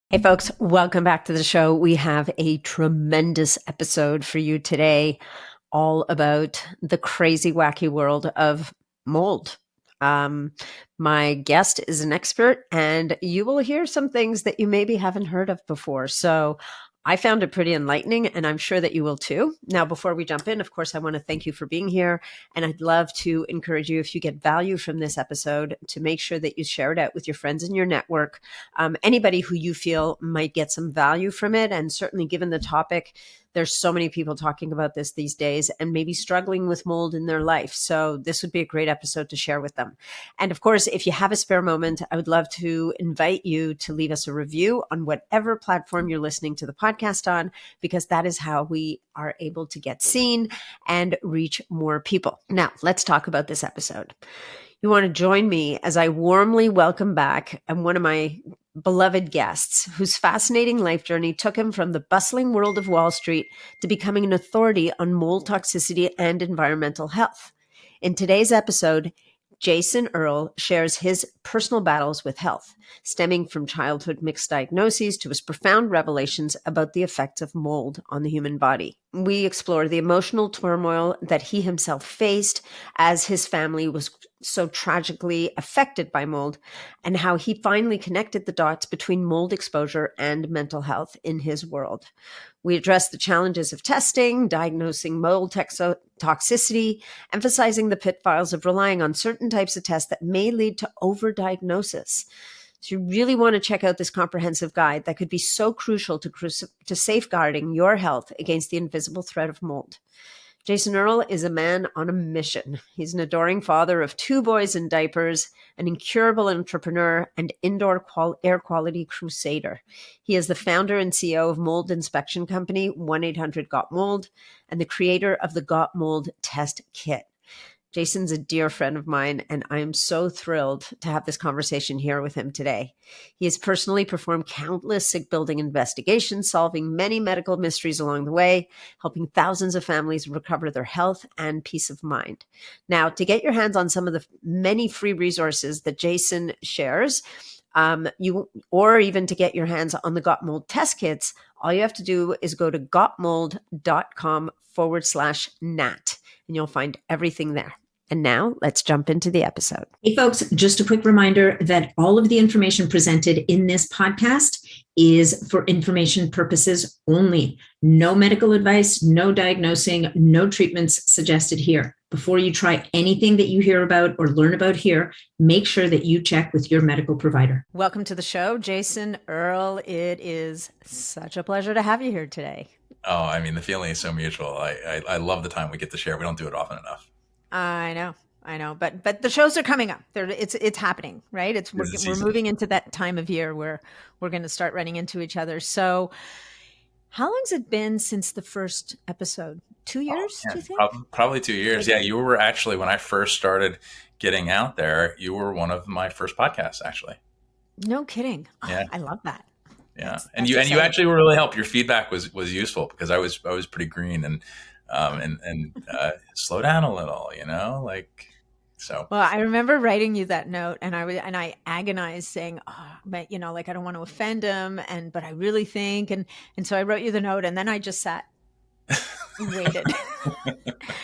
Hey folks, welcome back to the show. We have a tremendous episode for you today, all about the crazy, wacky world of mold. My guest is an expert, and you will hear some things that you maybe haven't heard of before. So I found it pretty enlightening, and I'm sure that you will too. Now, before we jump in, of course, I want to thank you for being here. And I'd love to encourage you, if you get value from this episode, to make sure that you share it out with your friends in your network. Anybody who you feel might get some value from it. And certainly given the topic, there's so many people talking about this these days and maybe struggling with mold in their life. So this would be a great episode to share with them. And of course, if you have a spare moment, I would love to invite you to leave us a review on whatever platform you're listening to the podcast on, because that is how we are able to get seen and reach more people. Now, let's talk about this episode. You want to join me as I warmly welcome back one of my beloved guests whose fascinating life journey took him from the bustling world of Wall Street to becoming an authority on mold toxicity and environmental health. In today's episode, Jason Earle shares his personal battles with health, stemming from childhood mixed diagnoses to his profound revelations about the effects of mold on the human body. We explore the emotional turmoil that he himself faced as his family was so tragically affected by mold, and how he finally connected the dots between mold exposure and mental health in his world. We address the challenges of testing, diagnosing mold toxicity, emphasizing the pitfalls of relying on certain types of tests that may lead to overdiagnosis. So you really want to check out this comprehensive guide that could be so crucial to safeguarding your health against the invisible threat of mold. Jason Earle is a man on a mission. He's an adoring father of 2 boys in diapers, an incurable entrepreneur, and indoor air quality crusader. He is the founder and CEO of mold inspection company 1-800-GOT-MOLD and the creator of the Got Mold Test Kit. Jason's a dear friend of mine, and I am so thrilled to have this conversation here with him today. He has personally performed countless sick building investigations, solving many medical mysteries along the way, helping thousands of families recover their health and peace of mind. Now, to get your hands on some of the many free resources that Jason shares, or even to get your hands on the Got Mold test kits, all you have to do is go to gotmold.com/nat, and you'll find everything there. And now let's jump into the episode. Hey folks, just a quick reminder that all of the information presented in this podcast is for information purposes only. No medical advice, no diagnosing, no treatments suggested here. Before you try anything that you hear about or learn about here, make sure that you check with your medical provider. Welcome to the show, Jason Earle. It is such a pleasure to have you here today. Oh, I mean, the feeling is so mutual. I love the time we get to share. We don't do it often enough. I know. But the shows are coming up. It's happening, right? We're moving into that time of year where we're going to start running into each other. So how long's it been since the first episode? 2 years, do you think? Probably 2 years. Yeah, you were actually, when I first started getting out there, you were one of my first podcasts, actually. No kidding. Yeah. Oh, I love that. Yeah. And you actually were really helped. Your feedback was useful, because I was pretty green and slow down a little, so. Well, I remember writing you that note, and I agonized saying, but I don't want to offend him, but I really think, and so I wrote you the note, and then I just sat and waited.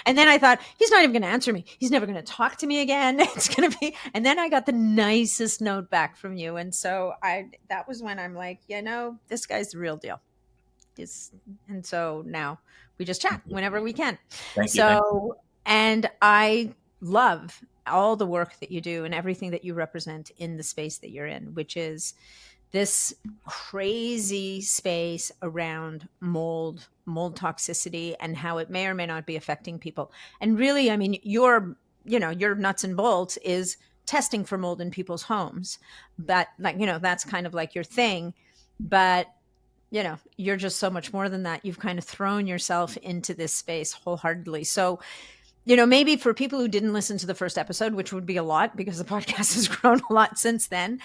And then I thought, he's not even going to answer me. He's never going to talk to me again. It's going to be, and then I got the nicest note back from you. And so that was when I'm like, this guy's the real deal. And so now we just chat whenever we can. Thank you. And I love all the work that you do and everything that you represent in the space that you're in, which is this crazy space around mold toxicity, and how it may or may not be affecting people. And really, I mean, your nuts and bolts is testing for mold in people's homes. But that's kind of like your thing. But you're just so much more than that. You've kind of thrown yourself into this space wholeheartedly. So, maybe for people who didn't listen to the first episode, which would be a lot because the podcast has grown a lot since then,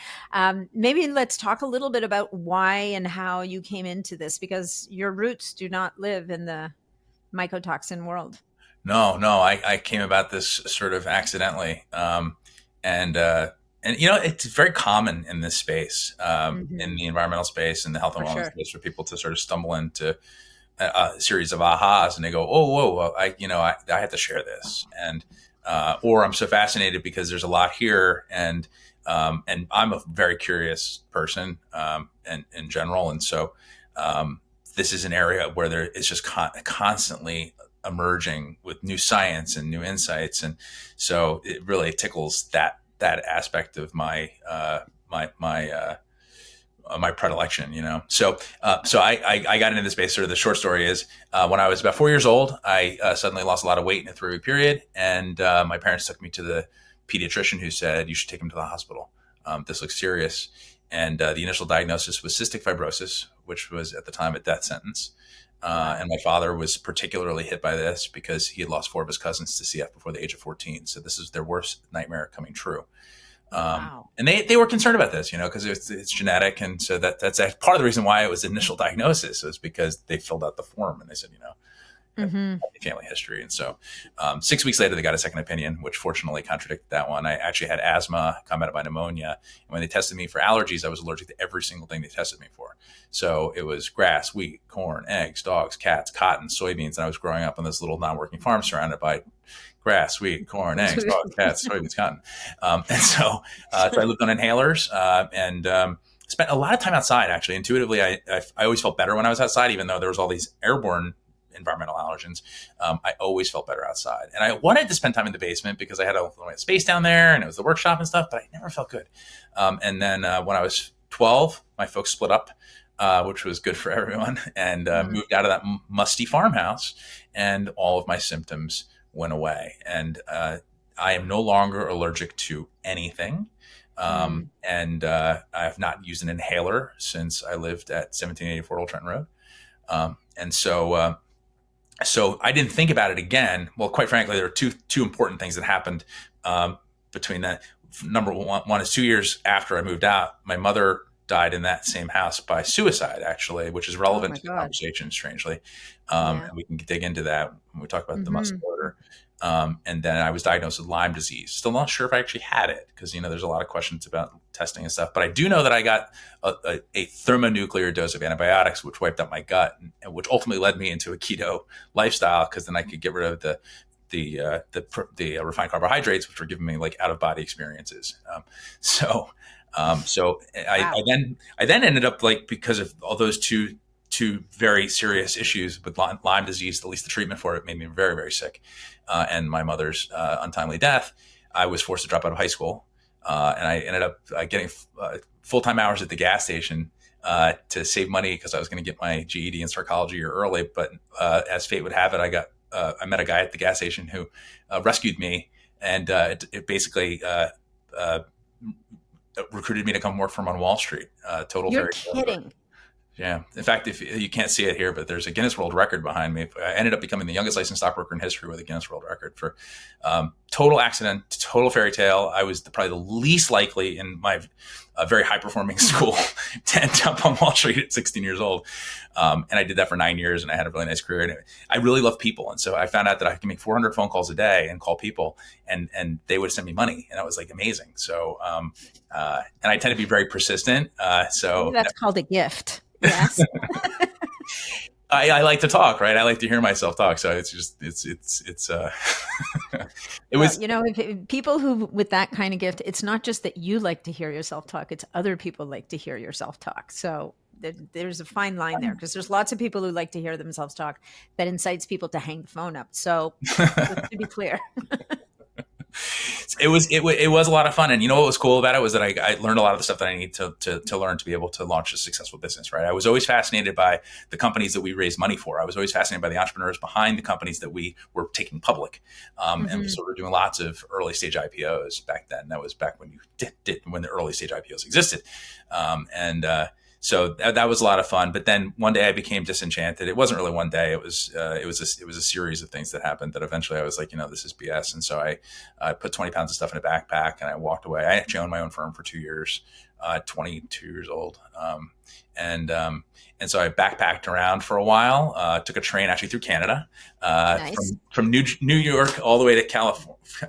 maybe let's talk a little bit about why and how you came into this, because your roots do not live in the mycotoxin world. No, I came about this sort of accidentally. And And it's very common in this space, in Hmm. the environmental space and the health and For wellness sure. space, for people to sort of stumble into a series of ahas, and they go, "Oh, whoa, well, I have to share this," and or I'm so fascinated because there's a lot here, and I'm a very curious person, and in general, and so um, this is an area where there is just constantly emerging with new science and new insights, and so it really tickles that aspect of my predilection, So I got into this space. Sort of the short story is, when I was about 4 years old, I suddenly lost a lot of weight in a 3 week period, and my parents took me to the pediatrician, who said, "You should take him to the hospital. This looks serious." And the initial diagnosis was cystic fibrosis, which was at the time a death sentence. And Wow. my father was particularly hit by this because he had lost 4 of his cousins to CF before the age of 14. So this is their worst nightmare coming true. Wow. And they were concerned about this, because it's genetic, and so that's part of the reason why it was initial diagnosis, was because they filled out the form and they said, have Hmm. family history. And so 6 weeks later, they got a second opinion, which fortunately contradicted that one. I actually had asthma combated by pneumonia. And when they tested me for allergies, I was allergic to every single thing they tested me for. So it was grass, wheat, corn, eggs, dogs, cats, cotton, soybeans. And I was growing up on this little non-working farm surrounded by grass, wheat, corn, eggs, dogs, cats, soybeans, cotton. And so I lived on inhalers, and spent a lot of time outside. Actually, intuitively, I always felt better when I was outside, even though there was all these airborne environmental allergens. I always felt better outside, and I wanted to spend time in the basement because I had a little bit of space down there, and it was the workshop and stuff. But I never felt good. And then when I was 12, my folks split up, which was good for everyone, and Hmm. moved out of that musty farmhouse, and all of my symptoms went away. And I am no longer allergic to anything. Mm. And I have not used an inhaler since I lived at 1784 Old Trenton Road. And so I didn't think about it again. Well, quite frankly, there are two important things that happened between that. Number one is 2 years after I moved out, my mother died in that same house by suicide, actually, which is Oh relevant my to the God. conversation, strangely. Yeah. And we can dig into that when we talk about the muscle Hmm. order. And then I was diagnosed with Lyme disease. Still not sure if I actually had it, because there's a lot of questions about testing and stuff. But I do know that I got a thermonuclear dose of antibiotics, which wiped out my gut, and which ultimately led me into a keto lifestyle, because then I could get rid of the refined carbohydrates, which were giving me like out of body experiences. So Wow. I then ended up, like, because of all those two very serious issues with Lyme disease, at least the treatment for it made me very, very sick, and my mother's untimely death. I was forced to drop out of high school, and I ended up getting full time hours at the gas station to save money, because I was going to get my GED in psychology or early. But as fate would have it, I met a guy at the gas station who rescued me, and it basically uh, recruited me to come work for him on Wall Street. Total You're fairy tale story. kidding. Yeah. In fact, if you can't see it here, but there's a Guinness World Record behind me. I ended up becoming the youngest licensed stockbroker in history with a Guinness World Record for total accident, total fairy tale. I was probably the least likely in my very high performing school to end up on Wall Street at 16 years old. And I did that for 9 years, and I had a really nice career. And I really love people. And so I found out that I could make 400 phone calls a day and call people, and they would send me money. And that was like amazing. So, and I tend to be very persistent. Maybe So that's called a gift. Yes. I like to talk, right? I like to hear myself talk. So it's just, it's it Well, was, if people who with that kind of gift, it's not just that you like to hear yourself talk, it's other people like to hear yourself talk. So there's a fine line there, because there's lots of people who like to hear themselves talk that incites people to hang the phone up. So just to be clear. it was a lot of fun. And what was cool about it was that I learned a lot of the stuff that I need to learn to be able to launch a successful business, right? I was always fascinated by the companies that we raised money for. I was always fascinated by the entrepreneurs behind the companies that we were taking public. And we Hmm. sort of doing lots of early stage IPOs back then. That was back when when the early stage IPOs existed. And so that was a lot of fun. But then one day I became disenchanted. It wasn't really one day. It was a series of things that happened that eventually I was like, this is BS. And so I put 20 pounds of stuff in a backpack and I walked away. I actually owned my own firm for 2 years. 22 years old. And and so I backpacked around for a while. Took a train actually through Canada, Nice. from New York all the way to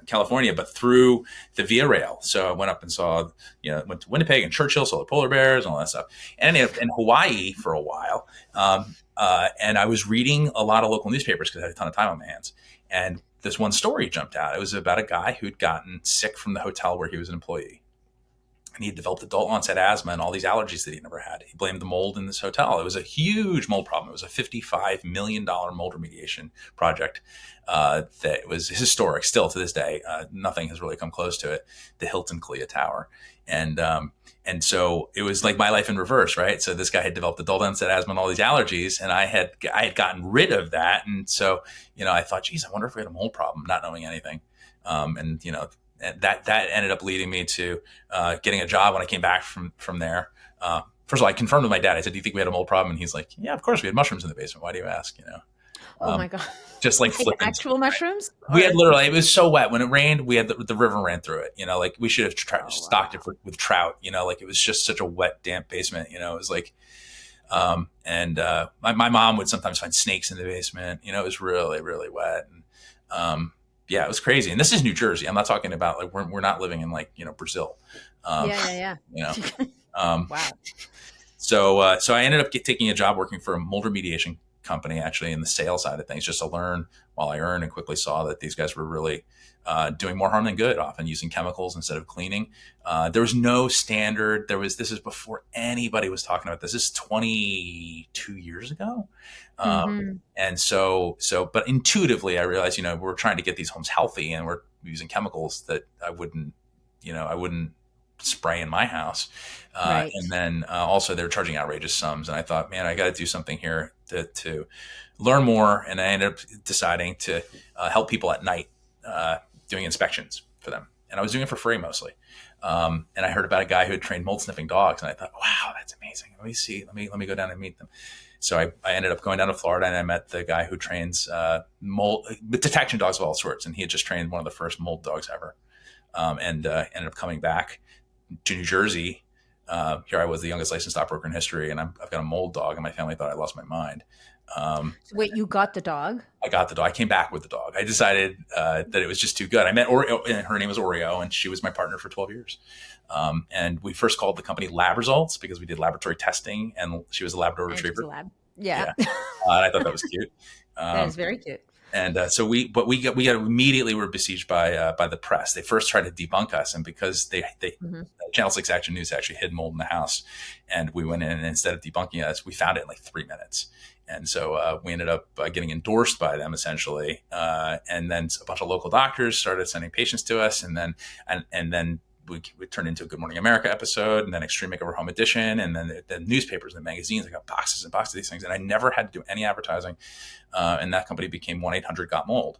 California, but through the Via Rail. So I went up and saw, went to Winnipeg and Churchill, saw the polar bears and all that stuff, and ended up in Hawaii for a while. And I was reading a lot of local newspapers because I had a ton of time on my hands. And this one story jumped out. It was about a guy who'd gotten sick from the hotel where he was an employee, and he had developed adult onset asthma and all these allergies that he never had. He blamed the mold in this hotel. It was a huge mold problem. It was a $55 million mold remediation project that was historic still to this day. Nothing has really come close to it. The Hilton Kalia Tower. And so it was like my life in reverse, right? So this guy had developed adult onset asthma and all these allergies, and I had gotten rid of that. And so, I thought, geez, I wonder if we had a mold problem, not knowing anything. And that ended up leading me to getting a job when I came back from there. First of all, I confirmed with my dad. I said, "Do you think we had a mold problem?" And he's like, "Yeah, of course we had mushrooms in the basement. Why do you ask?" Oh my God. Just like Like flipping. actual mushrooms? We Or had literally, it was so wet when it rained. We had the river ran through it. Like we should have oh stocked it wow. with trout. Like it was just such a wet, damp basement. It was like, and my mom would sometimes find snakes in the basement. It was really, really wet. And yeah, it was crazy. And this is New Jersey. I'm not talking about like we're not living in like Brazil. Um, Yeah, yeah, you know, yeah. um, Wow. so I ended up taking a job working for a mold remediation company, actually in the sales side of things, just to learn while I earned, and quickly saw that these guys were really doing more harm than good, often using chemicals instead of cleaning. There was no standard. This is before anybody was talking about this. This is 22 years ago. Hmm. But intuitively I realized, we're trying to get these homes healthy, and we're using chemicals that I wouldn't spray in my house. Right. And then also they were charging outrageous sums. And I thought, man, I got to do something here to learn more. And I ended up deciding to help people at night, doing inspections for them. And I was doing it for free mostly. And I heard about a guy who had trained mold sniffing dogs, and I thought, wow, that's amazing. Let me see. Let me go down and meet them. So I ended up going down to Florida, and I met the guy who trains mold detection dogs of all sorts. And he had just trained one of the first mold dogs ever. And ended up coming back to New Jersey. Here I was, the youngest licensed stockbroker in history, and I've got a mold dog, and my family thought I lost my mind. So wait, you got the dog? I got the dog. I came back with the dog. I decided that it was just too good. I met Oreo, and her name was Oreo, and she was my partner for 12 years. And we first called the company Lab Results because we did laboratory testing, and she was a Labrador And she's a Retriever. lab. Yeah. Yeah, and I thought that was cute. That Um, is very cute. and so we got immediately were besieged by the press. They first tried to debunk us, and because they Hmm. Channel 6 Action News actually hid mold in the house, and we went in, and instead of debunking us, we found it in like 3 minutes. And so we ended up getting endorsed by them essentially, and then a bunch of local doctors started sending patients to us, and then we turned into a Good Morning America episode, and then Extreme Makeover Home Edition, and then the newspapers and the magazines. I got boxes and boxes of these things, and I never had to do any advertising. And that company became 1-800-GOT-MOLD.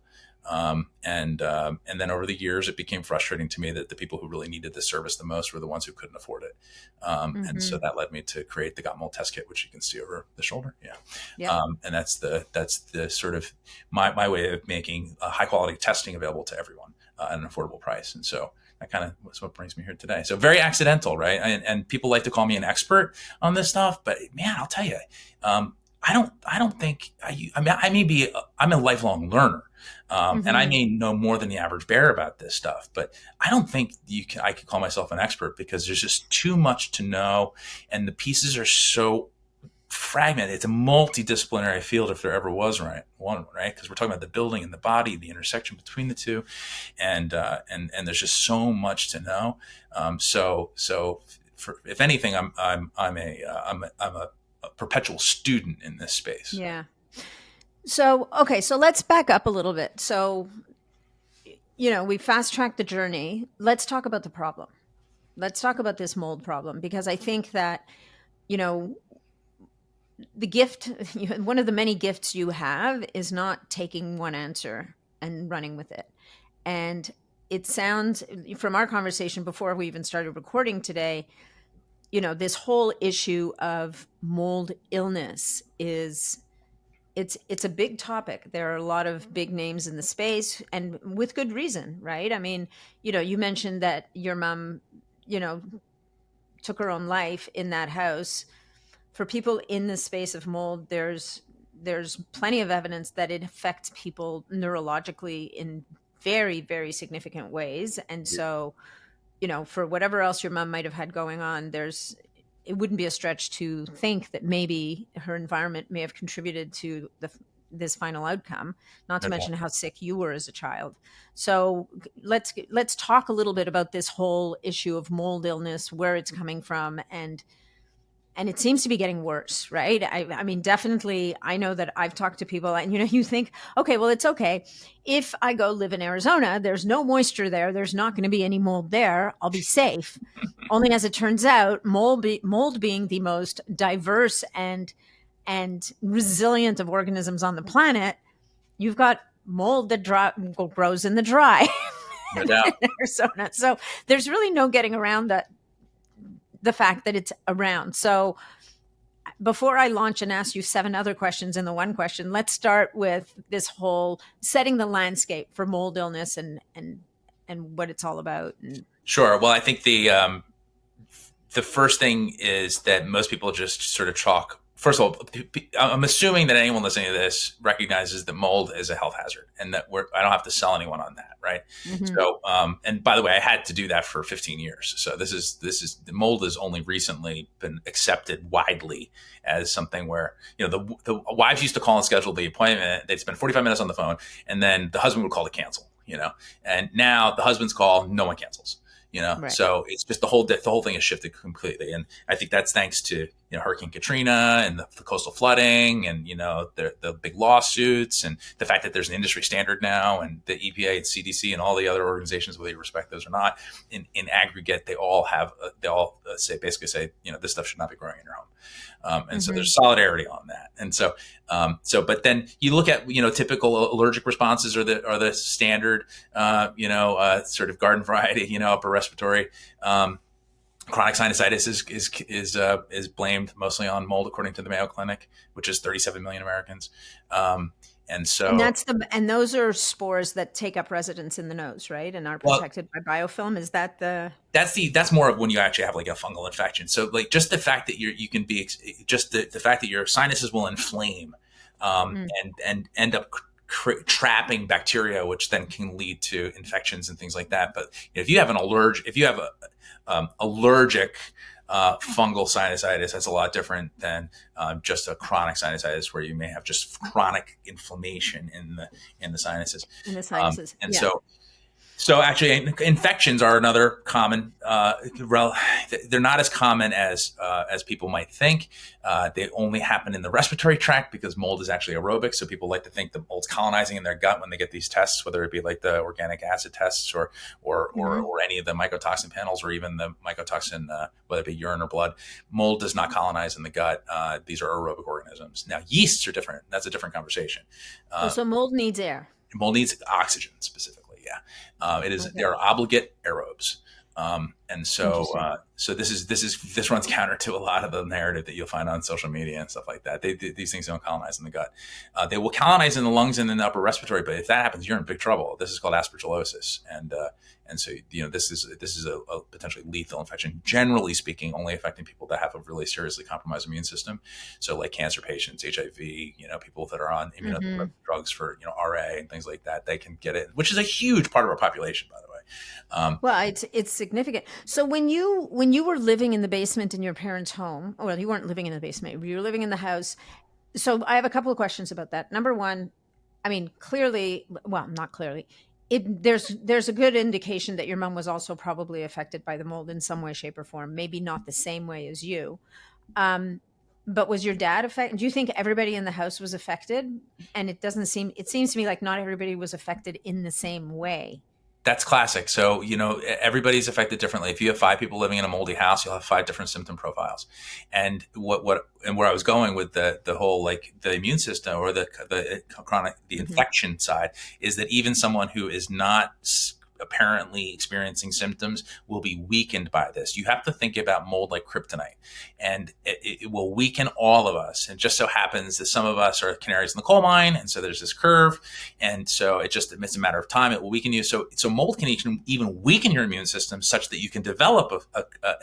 And then over the years, it became frustrating to me that the people who really needed this service the most were the ones who couldn't afford it. And so Hmm. that led me to create the Got Mold test kit, which you can see over the shoulder. Yeah. Yep. And that's the sort of my way of making high quality testing available to everyone at an affordable price. And so that kind of was what brings me here today. So very accidental, right? And people like to call me an expert on this stuff, but man, I'll tell you, I don't think I'm a lifelong learner. And I Hmm. may know more than the average bear about this stuff, but I don't think I could call myself an expert because there's just too much to know. And the pieces are so fragmented. It's a multidisciplinary field if there ever was one, right? Because we're talking about the building and the body, the intersection between the two. And there's just so much to know. If anything, I'm a perpetual student in this space. Yeah. So, okay, so let's back up a little bit. So, we fast tracked the journey. Let's talk about the problem. Let's talk about this mold problem because I think that, you know, the gift, one of the many gifts you have is not taking one answer and running with it. And it sounds from our conversation before we even started recording today, this whole issue of mold illness is it's a big topic. There are a lot of big names in the space and with good reason, right? I mean, you mentioned that your mom, you know, took her own life in that house. For people in the space of mold, there's plenty of evidence that it affects people neurologically in very, very significant ways. And so, for whatever else your mom might have had going on, it wouldn't be a stretch to think that maybe her environment may have contributed to this final outcome, not to Okay. mention how sick you were as a child. So let's talk a little bit about this whole issue of mold illness, where it's coming from, and it seems to be getting worse, right? I mean, definitely, I know that I've talked to people, and you think, okay, well, it's okay. If I go live in Arizona, there's no moisture there. There's not going to be any mold there. I'll be safe. Only as it turns out, mold being the most diverse and resilient of organisms on the planet, you've got mold that grows in the dry No doubt. in Arizona. So there's really no getting around that, the fact that it's around. So before I launch and ask you 7 other questions in the one question, let's start with this whole setting the landscape for mold illness and what it's all about. Sure. Well, I think the first thing is that most people just sort of chalk. First of all, I'm assuming that anyone listening to this recognizes that mold is a health hazard, and that I don't have to sell anyone on that, right? Mm-hmm. So, and by the way, I had to do that for 15 years. So this is the mold has only recently been accepted widely as something where the wives used to call and schedule the appointment. They'd spend 45 minutes on the phone, and then the husband would call to cancel. And now the husband's call, no one cancels. Right. So it's just the whole thing has shifted completely, and I think that's thanks to Hurricane Katrina and the coastal flooding, and the big lawsuits, and the fact that there's an industry standard now, and the EPA and CDC and all the other organizations, whether you respect those or not, in aggregate, they all say this stuff should not be growing in your home. And so there's solidarity on that. And so, but then you look at, typical allergic responses are the standard, sort of garden variety, upper respiratory. Chronic sinusitis is blamed mostly on mold, according to the Mayo Clinic, which is 37 million Americans. And those are spores that take up residence in the nose, right? And are protected by biofilm. Is that that's more of when you actually have like a fungal infection. So like just the fact that you can be just the fact that your sinuses will inflame and end up trapping bacteria, which then can lead to infections and things like that. But if you have allergic fungal sinusitis, that's a lot different than just a chronic sinusitis, where you may have just chronic inflammation in the sinuses. So actually, infections are another common. They're not as common as people might think. They only happen in the respiratory tract because mold is actually aerobic. So people like to think the mold's colonizing in their gut when they get these tests, whether it be like the organic acid tests or any of the mycotoxin panels, or even the mycotoxin, whether it be urine or blood. Mold does not colonize in the gut. These are aerobic organisms. Now, yeasts are different. That's a different conversation. So mold needs air. Mold needs oxygen specifically. Yeah, it is. Okay. They are obligate aerobes, and so this runs counter to a lot of the narrative that you'll find on social media and stuff like that. These things don't colonize in the gut. They will colonize in the lungs and in the upper respiratory, but if that happens, you're in big trouble. This is called aspergillosis, and so this is a potentially lethal infection. Generally speaking, only affecting people that have a really seriously compromised immune system. So like cancer patients, HIV, people that are on immunotherapy drugs for RA and things like that, they can get it, which is a huge part of our population, by the way. Well, it's significant. So when you were living in the basement in your parents' home, well, you weren't living in the basement, you were living in the house. So I have a couple of questions about that. Number one, I mean, clearly, well, not clearly, there's a good indication that your mom was also probably affected by the mold in some way, shape, or form. Maybe not the same way as you. But was your dad affected? Do you think everybody in the house was affected? And it seems to me like not everybody was affected in the same way. That's classic. So, everybody's affected differently. If you have 5 people living in a moldy house, you'll have 5 different symptom profiles. And where I was going with the whole, like the immune system or the chronic, the infection side, is that even someone who is not apparently experiencing symptoms will be weakened by this. You have to think about mold like kryptonite, and it will weaken all of us. And just so happens that some of us are canaries in the coal mine, and so there's this curve, and so it's a matter of time. It will weaken you. So mold can even weaken your immune system such that you can develop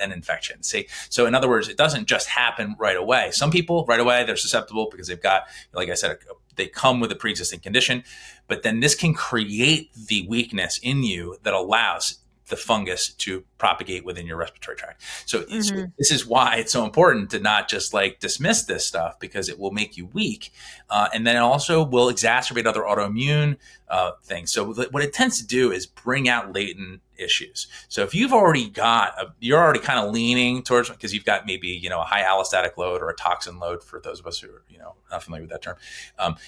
an infection. See, so in other words, it doesn't just happen right away. Some people right away they're susceptible because they've got, like I said, they come with a pre-existing condition, but then this can create the weakness in you that allows the fungus to propagate within your respiratory tract. So this is why it's so important to not just like dismiss this stuff, because it will make you weak. And then it also will exacerbate other autoimmune things. So what it tends to do is bring out latent issues. So if you've already you're already kind of leaning towards, because you've got maybe, a high allostatic load or a toxin load for those of us who are, not familiar with that term.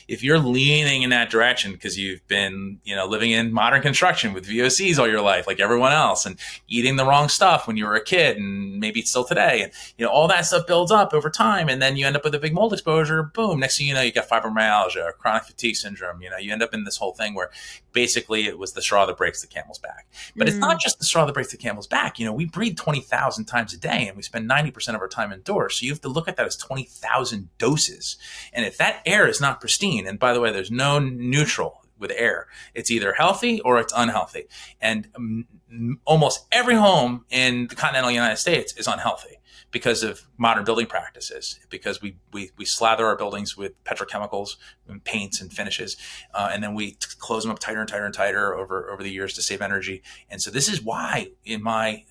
If you're leaning in that direction because you've been, living in modern construction with VOCs all your life, like everyone else, and eating the wrong stuff when you were a kid and maybe still today, and, all that stuff builds up over time. And then you end up with a big mold exposure. Boom. Next thing you know, you got fibromyalgia, chronic fatigue syndrome. You end up in this whole thing where basically it was the straw that breaks the camel's back. But it's not just the straw that breaks the camel's back. We breathe 20,000 times a day and we spend 90% of our time indoors. So you have to look at that as 20,000 doses. And if that air is not pristine, and by the way, there's no neutral with air, it's either healthy or it's unhealthy. And almost every home in the continental United States is unhealthy because of modern building practices, because we slather our buildings with petrochemicals and paints and finishes, and then we close them up tighter and tighter and tighter over the years to save energy. And so this is why, in my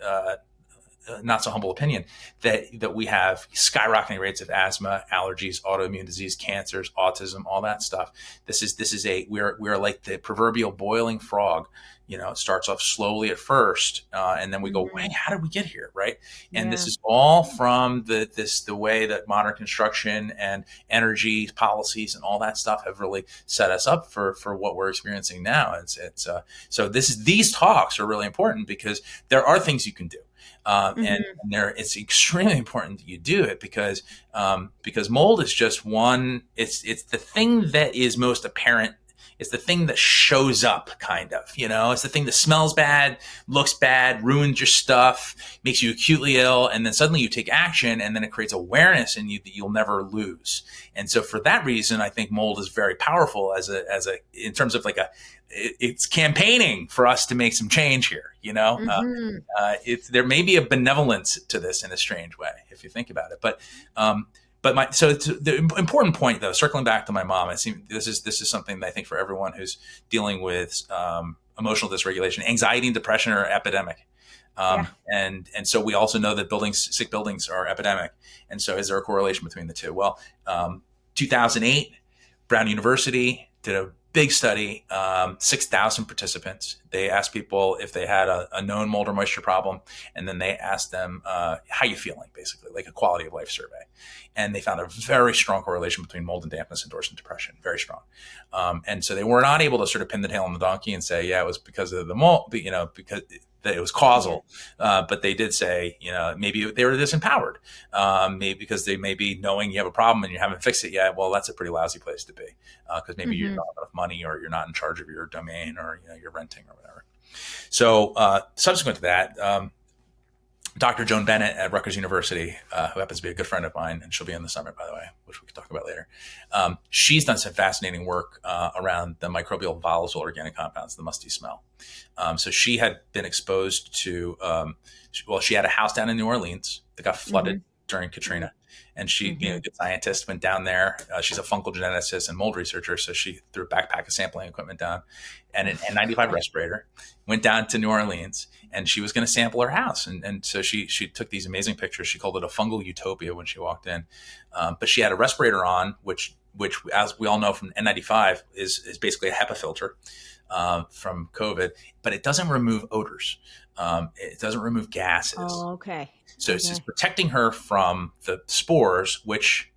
not so humble opinion, that we have skyrocketing rates of asthma, allergies, autoimmune disease, cancers, autism, all that stuff. We're like the proverbial boiling frog. It starts off slowly at first, and then we go, wait, how did we get here, right? And this is all from the way that modern construction and energy policies and all that stuff have really set us up for what we're experiencing now. So these talks are really important because there are things you can do. And it's extremely important that you do it because mold is just one. It's the thing that is most apparent. It's the thing that shows up, kind of. It's the thing that smells bad, looks bad, ruins your stuff, makes you acutely ill, and then suddenly you take action, and then it creates awareness in you that you'll never lose. And so, for that reason, I think mold is very powerful in terms of it's campaigning for us to make some change here. There may be a benevolence to this in a strange way if you think about it, but the important point, though, circling back to my mom, this is something that I think for everyone who's dealing with emotional dysregulation, anxiety and depression are epidemic. And so we also know that sick buildings are epidemic. And so is there a correlation between the two? Well, 2008, Brown University did a big study, 6,000 participants. They asked people if they had a known mold or moisture problem, and then they asked them, how you feeling, basically, like a quality of life survey. And they found a very strong correlation between mold and dampness endorsing depression, very strong. And so they were not able to sort of pin the tail on the donkey and say, yeah, it was because of the mold, because that it was causal. But they did say, maybe they were disempowered, maybe because they may be knowing you have a problem and you haven't fixed it yet. Well, that's a pretty lousy place to be, because maybe you don't have enough money, or you're not in charge of your domain, or you're renting or whatever. So subsequent to that, Dr. Joan Bennett at Rutgers University, who happens to be a good friend of mine, and she'll be in the summit, by the way, which we can talk about later. She's done some fascinating work around the microbial volatile organic compounds, the musty smell. So she had been exposed to, she had a house down in New Orleans that got flooded during Katrina. And she, good scientist, went down there. She's a fungal geneticist and mold researcher. So she threw a backpack of sampling equipment down and an N95 respirator, went down to New Orleans, and she was going to sample her house. And so she took these amazing pictures. She called it a fungal utopia when she walked in. But she had a respirator on, which, as we all know from N95, is basically a HEPA filter from COVID, but it doesn't remove odors. It doesn't remove gases. Oh, okay. So it's protecting her from the spores, which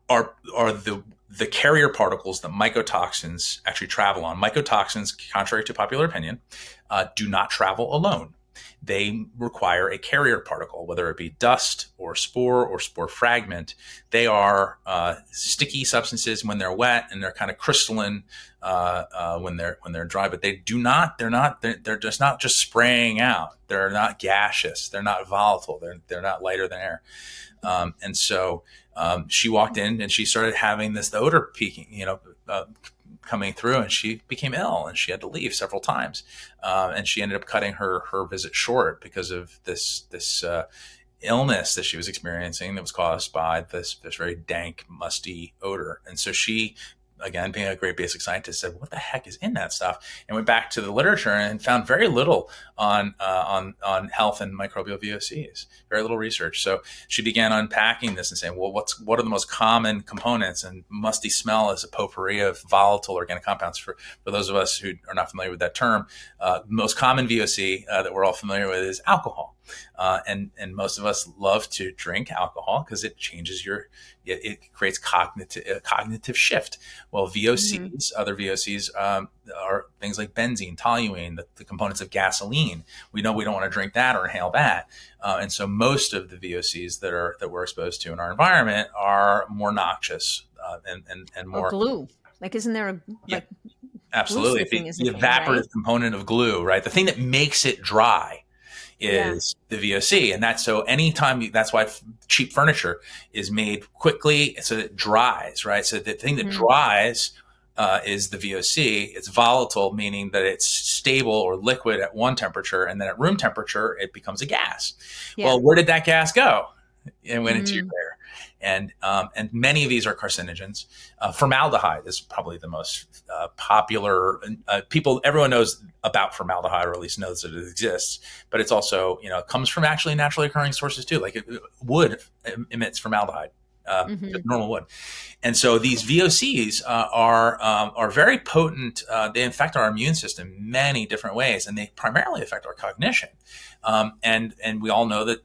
are the carrier particles that mycotoxins actually travel on. Mycotoxins, contrary to popular opinion, do not travel alone. they require a carrier particle, whether it be dust or spore fragment. They are sticky substances when they're wet, and they're kind of crystalline when they're dry. But they're just not just spraying out. They're not gaseous. They're not volatile. They're not lighter than air. And so she walked in and she started having the odor peaking, coming through, and she became ill and she had to leave several times. And she ended up cutting her visit short because of this illness that she was experiencing that was caused by this very dank, musty odor. And so she, again, being a great basic scientist, said, "What the heck is in that stuff?" And went back to the literature and found very little on health and microbial VOCs. Very little research. So she began unpacking this and saying, "Well, what are the most common components?" And musty smell is a potpourri of volatile organic compounds. For those of us who are not familiar with that term, the most common VOC that we're all familiar with is alcohol. And most of us love to drink alcohol because it changes it creates cognitive shift. Well, VOCs, other VOCs are things like benzene, toluene, the components of gasoline. We know we don't want to drink that or inhale that. And so most of the VOCs that we're exposed to in our environment are more noxious and more glue. Like, isn't there yeah, absolutely the evaporative right? component of glue, right? The thing that makes it dry is the VOC. And that's why cheap furniture is made quickly so that it dries, right? So the thing that dries is the VOC. It's volatile, meaning that it's stable or liquid at one temperature, and then at room temperature, it becomes a gas. Yeah. Well, where did that gas go? It went into your air. And many of these are carcinogens. Formaldehyde is probably the most popular. Everyone knows about formaldehyde, or at least knows that it exists. But it's also, comes from actually naturally occurring sources too. Like wood emits formaldehyde, normal wood. And so these VOCs are very potent. They affect our immune system in many different ways, and they primarily affect our cognition. And we all know that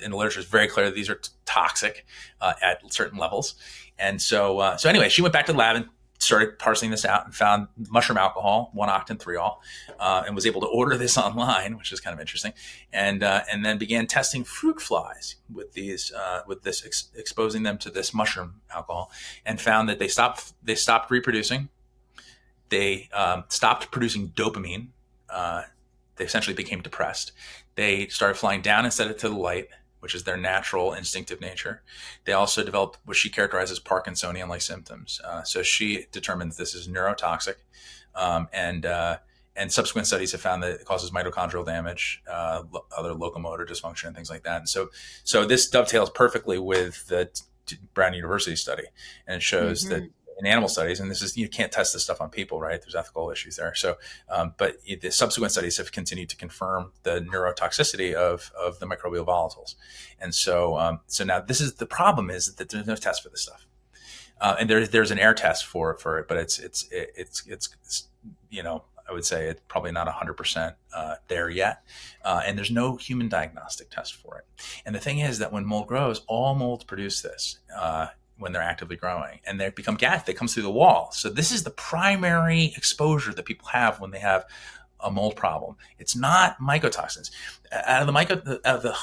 in the literature, it's very clear that these are toxic at certain levels. And so anyway, she went back to the lab and started parsing this out and found mushroom alcohol, 1-octantriol, and was able to order this online, which is kind of interesting. And then began testing fruit flies with exposing them to this mushroom alcohol, and found that they stopped reproducing. They stopped producing dopamine. They essentially became depressed. They started flying down instead of to the light, which is their natural instinctive nature. They also developed what she characterized as Parkinsonian-like symptoms. So she determined this is neurotoxic, and subsequent studies have found that it causes mitochondrial damage, other locomotor dysfunction, and things like that. And so this dovetails perfectly with the Brown University study, and it shows that in animal studies, and you can't test this stuff on people, right? There's ethical issues there. So, but the subsequent studies have continued to confirm the neurotoxicity of the microbial volatiles. And so now this is the problem, is that there's no test for this stuff. And there's an air test for it, but it's I would say it's probably not 100% there yet. And there's no human diagnostic test for it. And the thing is that when mold grows, all molds produce this when they're actively growing, and they become gas that comes through the wall. So this is the primary exposure that people have when they have a mold problem. It's not mycotoxins. Out of the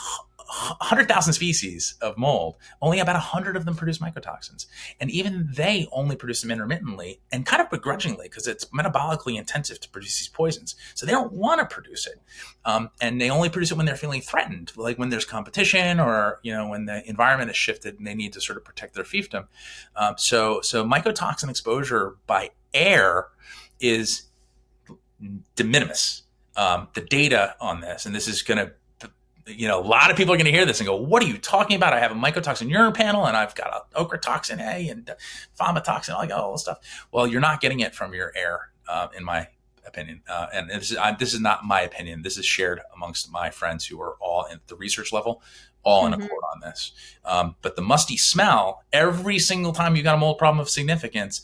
100,000 species of mold, only about 100 of them produce mycotoxins. And even they only produce them intermittently and kind of begrudgingly, because it's metabolically intensive to produce these poisons. So they don't want to produce it. And they only produce it when they're feeling threatened, like when there's competition, or when the environment is shifted and they need to sort of protect their fiefdom. So mycotoxin exposure by air is de minimis. The data on this, and this is going to, a lot of people are going to hear this and go, "What are you talking about? I have a mycotoxin urine panel, and I've got a ochratoxin A and vomitoxin, all this stuff." Well, you're not getting it from your air, in my opinion. And this is not my opinion. This is shared amongst my friends who are all at the research level, all in accord on this. But the musty smell, every single time you've got a mold problem of significance,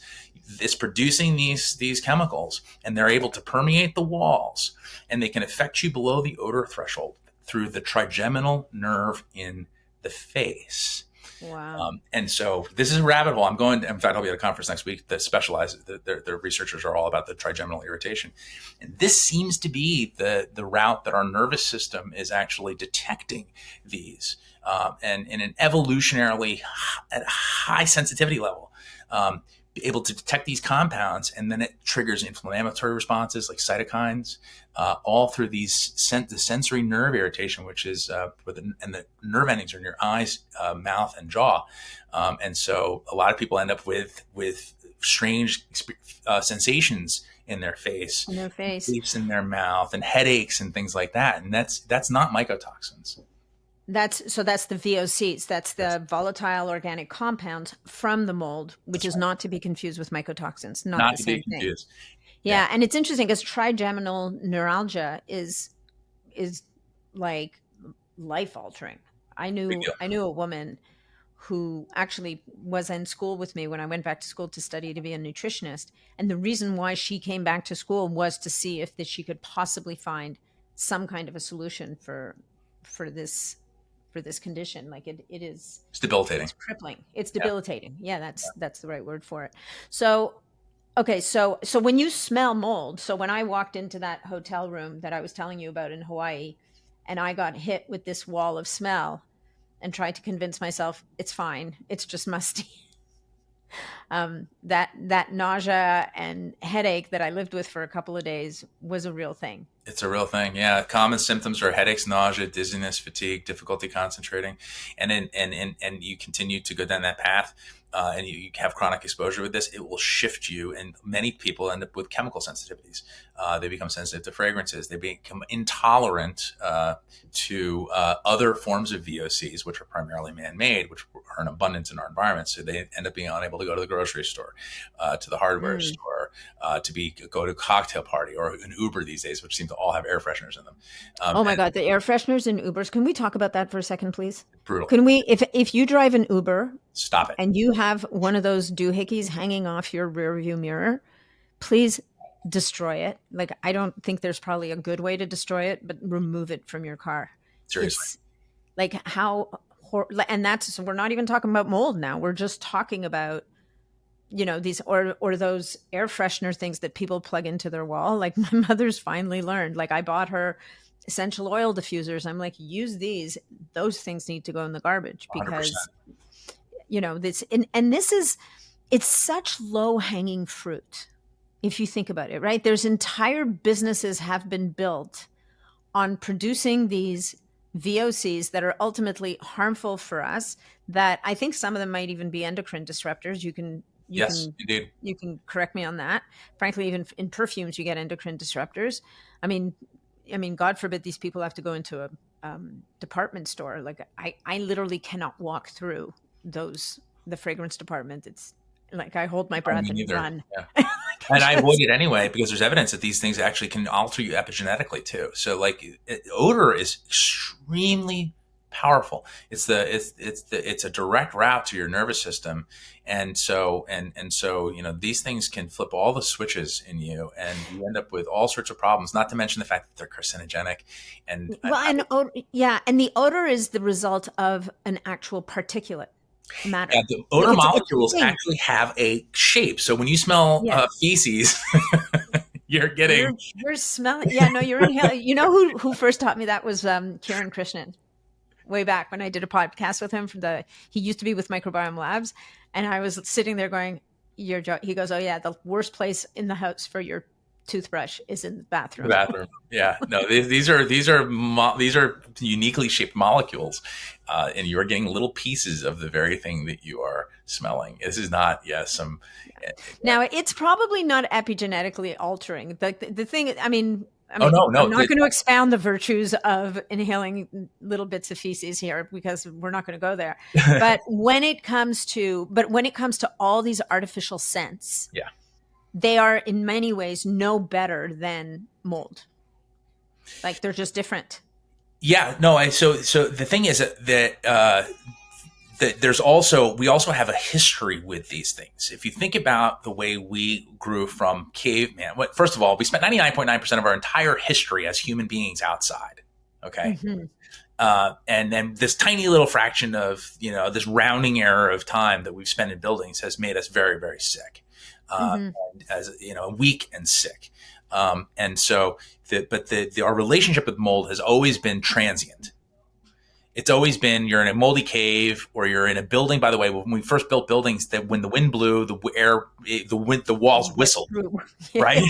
it's producing these chemicals, and they're able to permeate the walls, and they can affect you below the odor threshold through the trigeminal nerve in the face. Wow. And so this is a rabbit hole. In fact, I'll be at a conference next week that specializes, their researchers are all about the trigeminal irritation. And this seems to be the route that our nervous system is actually detecting these. And in an evolutionarily at a high sensitivity level, be able to detect these compounds, and then it triggers inflammatory responses like cytokines, all through the sensory nerve irritation, which is and the nerve endings are in your eyes, mouth, and jaw, and so a lot of people end up with strange sensations in their face, In their face. taste in their mouth, and headaches and things like that, and that's not mycotoxins. That's the VOCs. That's Yes. the volatile organic compounds from the mold, which That's is right. not to be confused with mycotoxins. Not Not the to be same thing. confused. Yeah, Yeah, and it's interesting because trigeminal neuralgia is like life altering. I big knew deal. I knew a woman who actually was in school with me when I went back to school to study to be a nutritionist, and the reason why she came back to school was to see if that she could possibly find some kind of a solution for this condition. Like it is, It's debilitating. it's crippling, it's Yeah. debilitating. Yeah, that's the right word for it. So okay, so when you smell mold, so when I walked into that hotel room that I was telling you about in Hawaii, and I got hit with this wall of smell and tried to convince myself it's fine, it's just musty. That nausea and headache that I lived with for a couple of days was a real thing. It's a real thing. Yeah. Common symptoms are headaches, nausea, dizziness, fatigue, difficulty concentrating. And you continue to go down that path, and you have chronic exposure with this, it will shift you. And many people end up with chemical sensitivities. They become sensitive to fragrances. They become intolerant to other forms of VOCs, which are primarily man-made, which are in abundance in our environment. So they end up being unable to go to the grocery store, to the hardware Mm. store, go to a cocktail party or an Uber these days, which seem to all have air fresheners in them. Oh my And God, the air fresheners in Ubers. Can we talk about that for a second, please? brutal. Can we, if you drive an Uber Stop it. and you have one of those doohickeys hanging off your rear view mirror, please destroy it. Like, I don't think there's probably a good way to destroy it, but remove it from your car. Seriously. It's like and that's, so we're not even talking about mold now. We're just talking about, these, or those air freshener things that people plug into their wall. Like, my mother's finally learned, like, I bought her essential oil diffusers. I'm like, use these. Those things need to go in the garbage 100%. because, this, and this is, it's such low hanging fruit. If you think about it, right? There's entire businesses have been built on producing these VOCs that are ultimately harmful for us, that I think some of them might even be endocrine disruptors. Yes, indeed. You can correct me on that. Frankly, even in perfumes, you get endocrine disruptors. I mean, God forbid these people have to go into a department store. Like, I literally cannot walk through the fragrance department. It's like I hold my Oh, breath me and neither. run. Yeah. Like, And I avoid it anyway because there's evidence that these things actually can alter you epigenetically too. So like odor is extremely powerful. It's a direct route to your nervous system, and so these things can flip all the switches in you, and you end up with all sorts of problems. Not to mention the fact that they're carcinogenic, and well, and yeah, and the odor is the result of an actual particulate matter. yeah, the Like, odor it's a molecules thing. actually have a shape. So when you smell Yeah. feces, you're getting You're smelling. Yeah, no, you're inhaling. You know who first taught me that was Kiran Krishnan, way back when I did a podcast with him he used to be with Microbiome Labs, and I was sitting there going, he goes, "Oh yeah, the worst place in the house for your toothbrush is in the the bathroom." bathroom. Yeah, no, these are uniquely shaped molecules, and you are getting little pieces of the very thing that you are smelling. This is not, some. Now, it's probably not epigenetically altering. The thing, Oh no, I'm no. not going to expound the virtues of inhaling little bits of feces here because we're not going to go there. But when it comes to all these artificial scents, Yeah. they are in many ways no better than mold. Like, they're just different. Yeah, no. So the thing is that we also have a history with these things. If you think about the way we grew from caveman, first of all, we spent 99.9% of our entire history as human beings outside. Okay. Mm-hmm. And then this tiny little fraction of, this rounding error of time that we've spent in buildings has made us very, very sick, Mm-hmm. and weak and sick. And so, our relationship with mold has always been transient. It's always been, you're in a moldy cave or you're in a building. By the way, when we first built buildings, that when the wind blew, the walls whistled, right?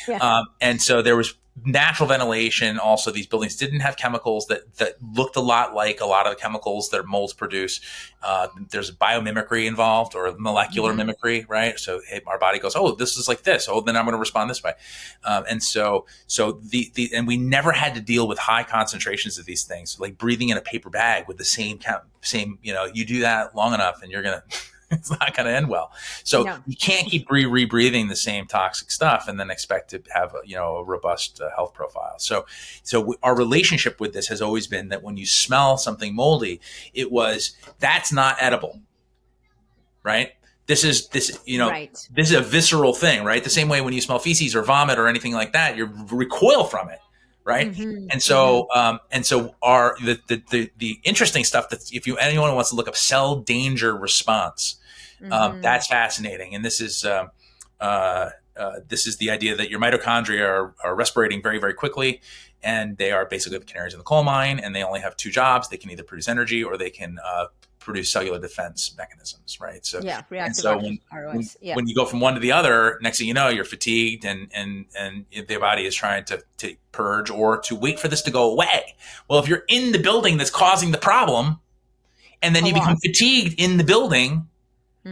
Yeah. And so there was natural ventilation. Also, these buildings didn't have chemicals that looked a lot like a lot of the chemicals that molds produce. There's biomimicry involved, or molecular mimicry, right? So our body goes, oh, this is like this. Oh, then I'm going to respond this way. And we never had to deal with high concentrations of these things, like breathing in a paper bag with the same, you do that long enough and you're going to, it's not going to end well. So you can't keep rebreathing the same toxic stuff and then expect to have a robust health profile. So our relationship with this has always been that when you smell something moldy, that's not edible, right? This is a visceral thing, right? The same way when you smell feces or vomit or anything like that, you recoil from it. Right. And so, the interesting stuff that if anyone wants to look up cell danger response, that's fascinating. And this is the idea that your mitochondria are respirating very, very quickly. And they are basically the canaries in the coal mine, and they only have two jobs. They can either produce energy or they can produce cellular defense mechanisms, right? So reactive ROS. When you go from one to the other, next thing you know, you're fatigued, and the body is trying to purge or to wait for this to go away. Well, if you're in the building that's causing the problem, and then you become fatigued in the building,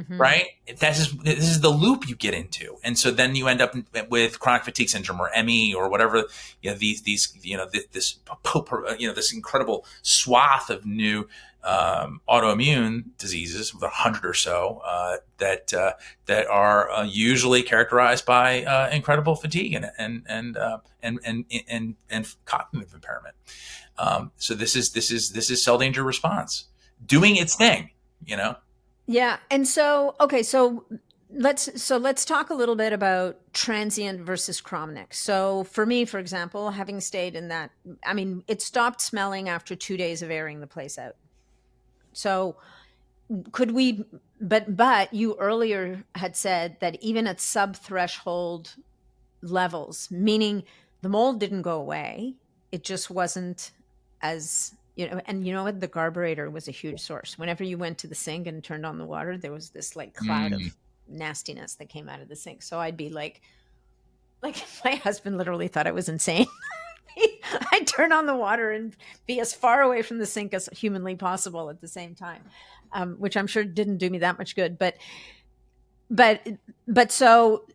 right? This is the loop you get into, and so then you end up with chronic fatigue syndrome or ME or whatever. This incredible swath of new autoimmune diseases, with 100 or so, that are usually characterized by incredible fatigue and cognitive impairment. So this is cell danger response doing its thing, Yeah. And so, okay, so let's talk a little bit about transient versus chronic. So for me, for example, having stayed in that, it stopped smelling after 2 days of airing the place out. So could we, but you earlier had said that even at sub-threshold levels, meaning the mold didn't go away, it just wasn't as, and you know what? The carburetor was a huge source. Whenever you went to the sink and turned on the water, there was this like cloud of nastiness that came out of the sink. So I'd be like my husband literally thought I was insane. I'd turn on the water and be as far away from the sink as humanly possible at the same time, which I'm sure didn't do me that much good. But so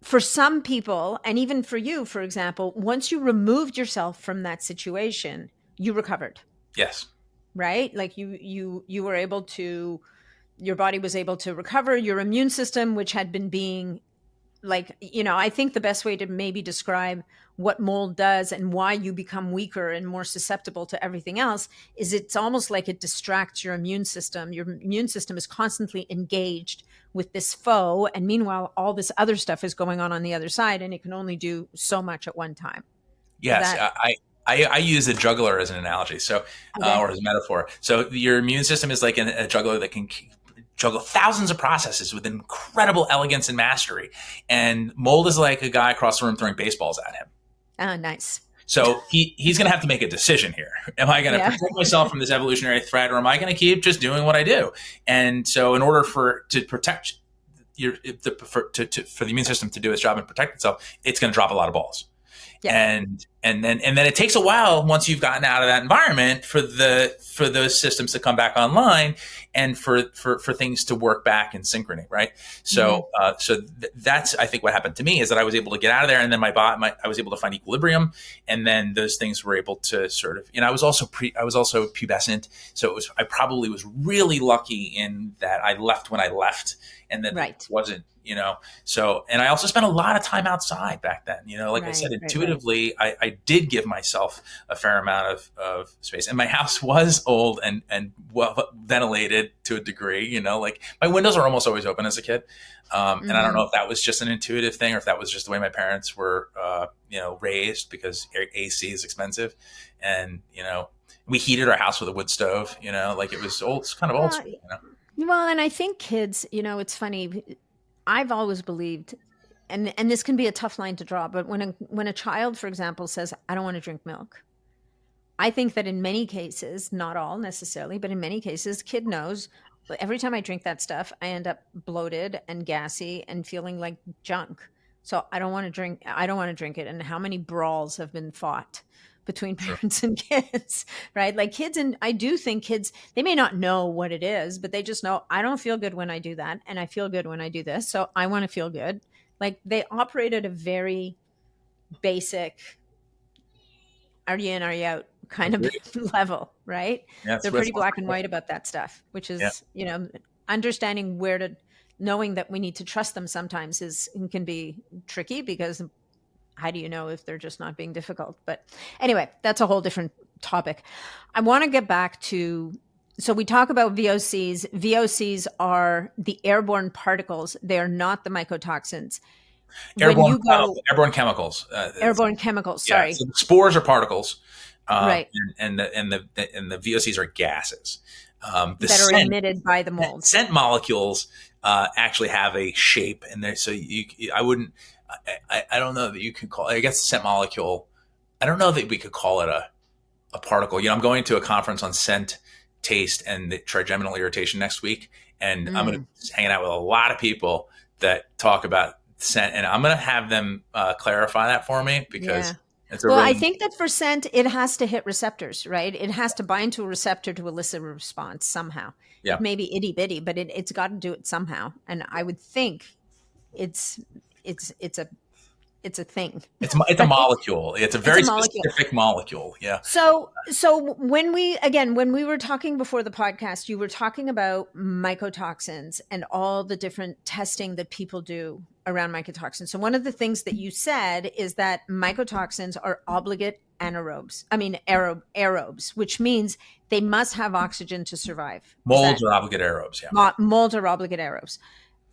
for some people, and even for you, for example, once you removed yourself from that situation, you recovered. Yes. Right? Like you were able to, your body was able to recover. Your immune system, which had been being I think the best way to maybe describe what mold does and why you become weaker and more susceptible to everything else is it's almost like it distracts your immune system. Your immune system is constantly engaged with this foe. And meanwhile, all this other stuff is going on the other side, and it can only do so much at one time. Yes. I use a juggler as an analogy, or as a metaphor. So your immune system is like a juggler that can juggle thousands of processes with incredible elegance and mastery. And mold is like a guy across the room throwing baseballs at him. Oh, nice. So he's going to have to make a decision here. Am I going to protect myself from this evolutionary threat, or am I going to keep just doing what I do? And so in order to protect for the immune system to do its job and protect itself, it's going to drop a lot of balls. Yeah. And then it takes a while, once you've gotten out of that environment, for those systems to come back online and for things to work back in synchrony, right? So that's, I think, what happened to me, is that I was able to get out of there, and then I was able to find equilibrium, and then those things were able to sort of, I was also pubescent, so I probably was really lucky in that I left when I left, and then it wasn't. So, and I also spent a lot of time outside back then, I said, intuitively, I did give myself a fair amount of space, and my house was old and well ventilated to a degree, like my windows are almost always open as a kid. And I don't know if that was just an intuitive thing, or if that was just the way my parents were, raised, because AC is expensive, and, We heated our house with a wood stove, like it was old, it's kind of old Well, school. well, and I think kids, it's funny. I've always believed, and this can be a tough line to draw, but when a child, for example, says, "I don't want to drink milk," I think that in many cases, not all necessarily, but in many cases, kid knows every time I drink that stuff, I end up bloated and gassy and feeling like junk. So I don't want to drink. I don't want to drink it. And how many brawls have been fought between Sure. parents and kids, right? Like kids, and I do think kids, they may not know what it is, but they just know I don't feel good when I do that, and I feel good when I do this. So I want to feel good. Like they operate at a very basic, are you in, are you out kind of Agreed. level, right? Yeah, They're pretty black and white about that stuff, which yeah. is, understanding where to, knowing that we need to trust them sometimes can be tricky, because how do you know if they're just not being difficult? But anyway, that's a whole different topic. I want to get back to, so we talk about VOCs. VOCs are the airborne particles. They are not the mycotoxins. When Airborne you go airborne chemicals. airborne chemicals, Yeah. sorry. So the spores are particles, Right. and the VOCs are gases. The That are scent emitted by the mold. scent molecules actually have a shape, and there. So I wouldn't. I don't know that you could call. I guess the scent molecule. I don't know that we could call it a particle. I'm going to a conference on scent, taste, and the trigeminal irritation next week, and I'm going to hanging out with a lot of people that talk about scent, and I'm going to have them clarify that for me, because it's a Well, really I think that for scent, it has to hit receptors, right? It has to bind to a receptor to elicit a response somehow. yeah. It may be itty bitty, but it's got to do it somehow. And I would think it's it's it's a it's a thing. It's a Right? molecule. It's a It's a very molecule. specific molecule. Yeah. So when we were talking before the podcast, you were talking about mycotoxins and all the different testing that people do around mycotoxins. So one of the things that you said is that mycotoxins are obligate anaerobes. I mean aerobes, which means they must have oxygen to survive. Molds are obligate aerobes. Yeah. Molds are obligate aerobes.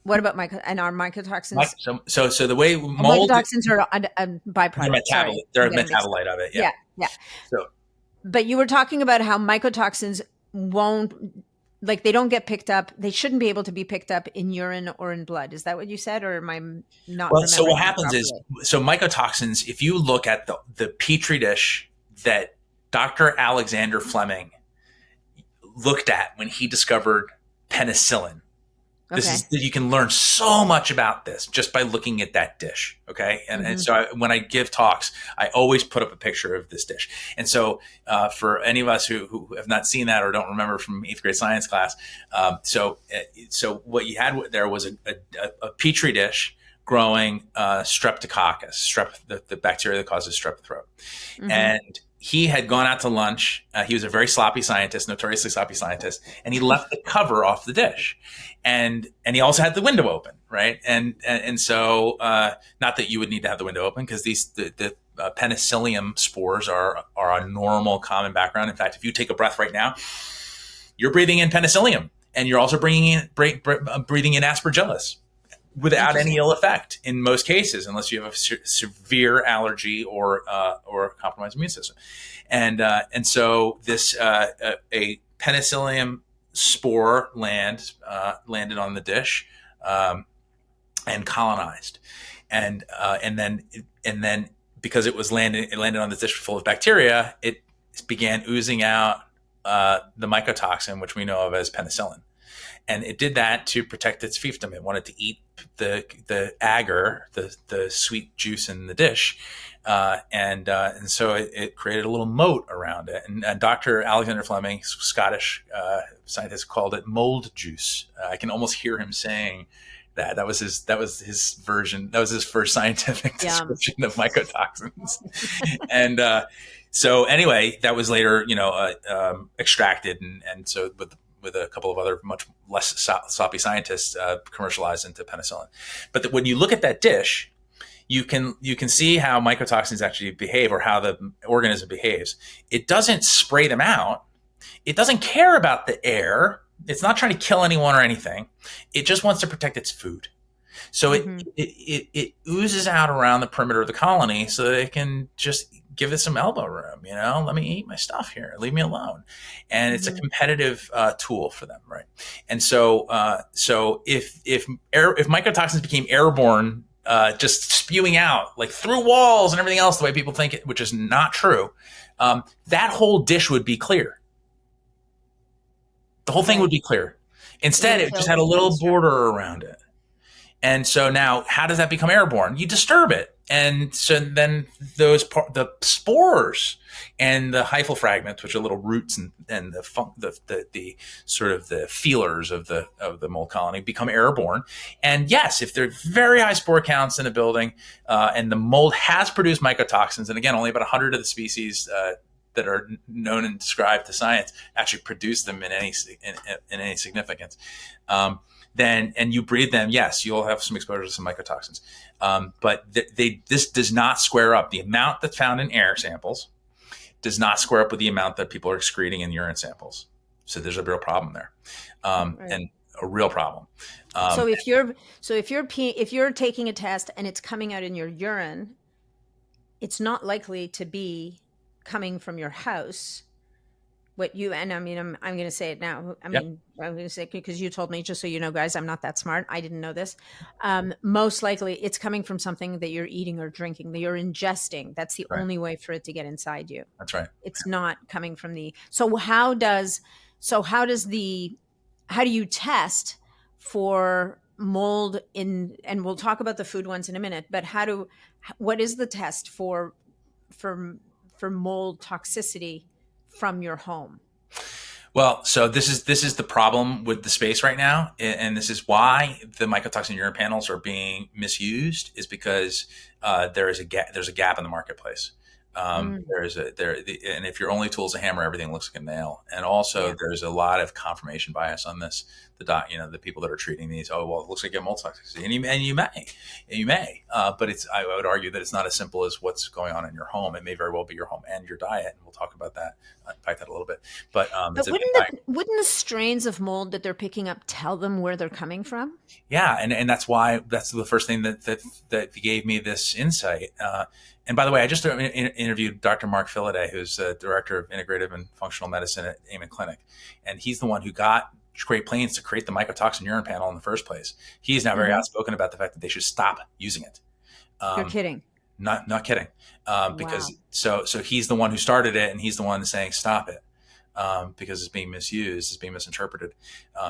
What about our mycotoxins? So the way mold, Mycotoxins are a they're byproduct. Sorry, they're a I'm getting mixed up. metabolite of it. Yeah. Yeah, yeah. So But you were talking about how mycotoxins won't, like, they don't get picked up. They shouldn't be able to be picked up in urine or in blood. Is that what you said, or am I not well, so remembering what that happens properly? is, so mycotoxins. If you look at the petri dish that Dr. Alexander Fleming looked at when he discovered penicillin. Okay. You can learn so much about this just by looking at that dish. Okay. And so when I give talks, I always put up a picture of this dish. And so for any of us who have not seen that or don't remember from 8th grade science class, so what you had there was a petri dish growing streptococcus, the bacteria that causes strep throat. And he had gone out to lunch. He was a very sloppy scientist, notoriously sloppy scientist, and he left the cover off the dish. And he also had the window open, right? And so not that you would need to have the window open, because the penicillium spores are a normal common background. In fact, if you take a breath right now, you're breathing in penicillium, and you're also breathing in aspergillus without any ill effect in most cases, unless you have a severe allergy or a compromised immune system. And so this a penicillium spore landed on the dish and colonized, and then because it landed on the dish full of bacteria, it began oozing out the mycotoxin, which we know of as penicillin. And it did that to protect its fiefdom. It wanted to eat the agar, the sweet juice in the dish, and so it created a little moat around it. And Dr. Alexander Fleming, Scottish scientist, called it mold juice. I can almost hear him saying that. That was his version. That was his first scientific description of mycotoxins. And so anyway, that was later extracted, and so with a couple of other much less sloppy scientists, commercialized into penicillin. But when you look at that dish, you can see how mycotoxins actually behave, or how the organism behaves. It doesn't spray them out. It doesn't care about the air. It's not trying to kill anyone or anything. It just wants to protect its food. So it oozes out around the perimeter of the colony so that it can just give it some elbow room, let me eat my stuff here, leave me alone. And it's a Mhm. competitive tool for them, right? And so if mycotoxins became airborne, just spewing out like through walls and everything else the way people think it, which is not true, that whole dish would be clear. The whole thing would Right. be clear. It Instead, would it just kill had the a little moisture. border around it. And so now, how does that become airborne? You disturb it, and so then the spores and the hyphal fragments, which are little roots and the sort of the feelers of the mold colony, become airborne. And yes, if there are very high spore counts in a building, and the mold has produced mycotoxins, and again, only about 100 of the species that are known and described to science actually produce them in any significance. Then and you breathe them, yes, you'll have some exposure to some mycotoxins. But this does not square up. The amount that's found in air samples does not square up with the amount that people are excreting in urine samples. So there's a real problem there, Right. and a real problem. So if you're taking a test and it's coming out in your urine, it's not likely to be coming from your house. What you and I mean, I'm going to say it now. I Yep, mean, I'm going to say because you told me, just so you know, guys, I'm not that smart. I didn't know this. Most likely, it's coming from something that you're eating or drinking, that you're ingesting. That's the right. only way for it to get inside you. That's right. It's not coming from the. How do you test for mold in? And we'll talk about the food ones in a minute. But what is the test for for mold toxicity from your home? Well, so this is the problem with the space right now, and this is why the mycotoxin urine panels are being misused. Is because there is a gap. There's a gap in the marketplace. Mm, And if your only tool is a hammer, everything looks like a nail. And also, yeah. there's a lot of confirmation bias on this. The people that are treating these, oh well, it looks like you have mold toxicity, and you may, but I would argue that it's not as simple as what's going on in your home. It may very well be your home and your diet, and we'll talk about that, unpack that a little bit. But it's But a big, wouldn't the strains of mold that they're picking up tell them where they're coming from? yeah, and that's the first thing that gave me this insight. And by the way, I just interviewed Dr. Mark Philaday, who's the director of integrative and functional medicine at Amen Clinic, and he's the one who got Great Plains to create the mycotoxin urine panel in the first place. He is now very Hmm. outspoken about the fact that they should stop using it. You're Um, kidding. not kidding, because Wow. so he's the one who started it, and he's the one saying stop it. Because it's being misused, it's being misinterpreted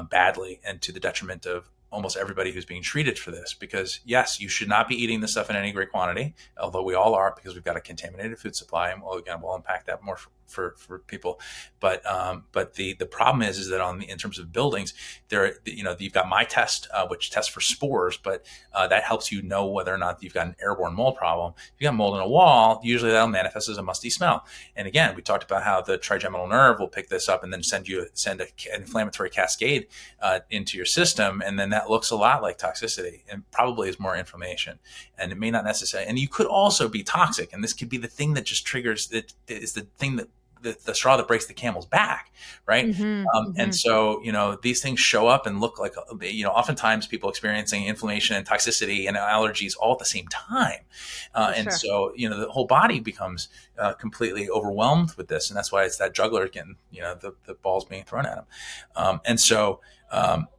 badly, and to the detriment of almost everybody who's being treated for this. Because yes, you should not be eating this stuff in any great quantity, although we all are because we've got a contaminated food supply, and we'll unpack that more for people. But the problem is that in terms of buildings, you've got my test, which tests for spores, but that helps you know whether or not you've got an airborne mold problem. If you got mold in a wall, usually that'll manifest as a musty smell. And again, we talked about how the trigeminal nerve will pick this up and then send an inflammatory cascade into your system, and then that looks a lot like toxicity, and probably is more inflammation. And it may not necessarily. And you could also be toxic, and this could be the thing that just triggers. It is the thing that the straw that breaks the camel's back, right? Hmm. And Hmm. so, these things show up and look like, oftentimes people experiencing inflammation and toxicity and allergies all at the same time. For And sure. so, the whole body becomes completely overwhelmed with this. And that's why it's that juggler getting, the balls being thrown at him.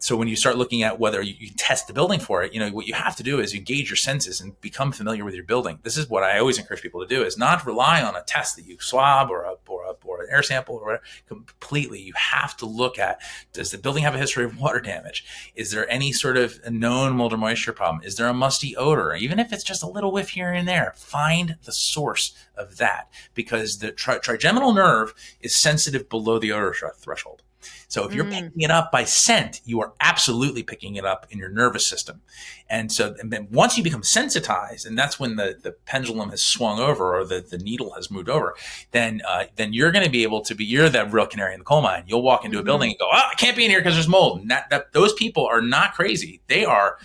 So when you start looking at whether you test the building for it, what you have to do is engage your senses and become familiar with your building. This is what I always encourage people to do: is not rely on a test that you swab or an air sample or whatever. Completely, you have to look at: does the building have a history of water damage? Is there any sort of known mold or moisture problem? Is there a musty odor? Even if it's just a little whiff here and there, find the source of that, because the trigeminal nerve is sensitive below the odor threshold. So if you're Mm, picking it up by scent, you are absolutely picking it up in your nervous system. And then once you become sensitized, and that's when the pendulum has swung over, or the needle has moved over, then you're going to be able to you're that real canary in the coal mine. You'll walk into a hmm. building and go, oh, I can't be in here because there's mold. And those people are not crazy. They are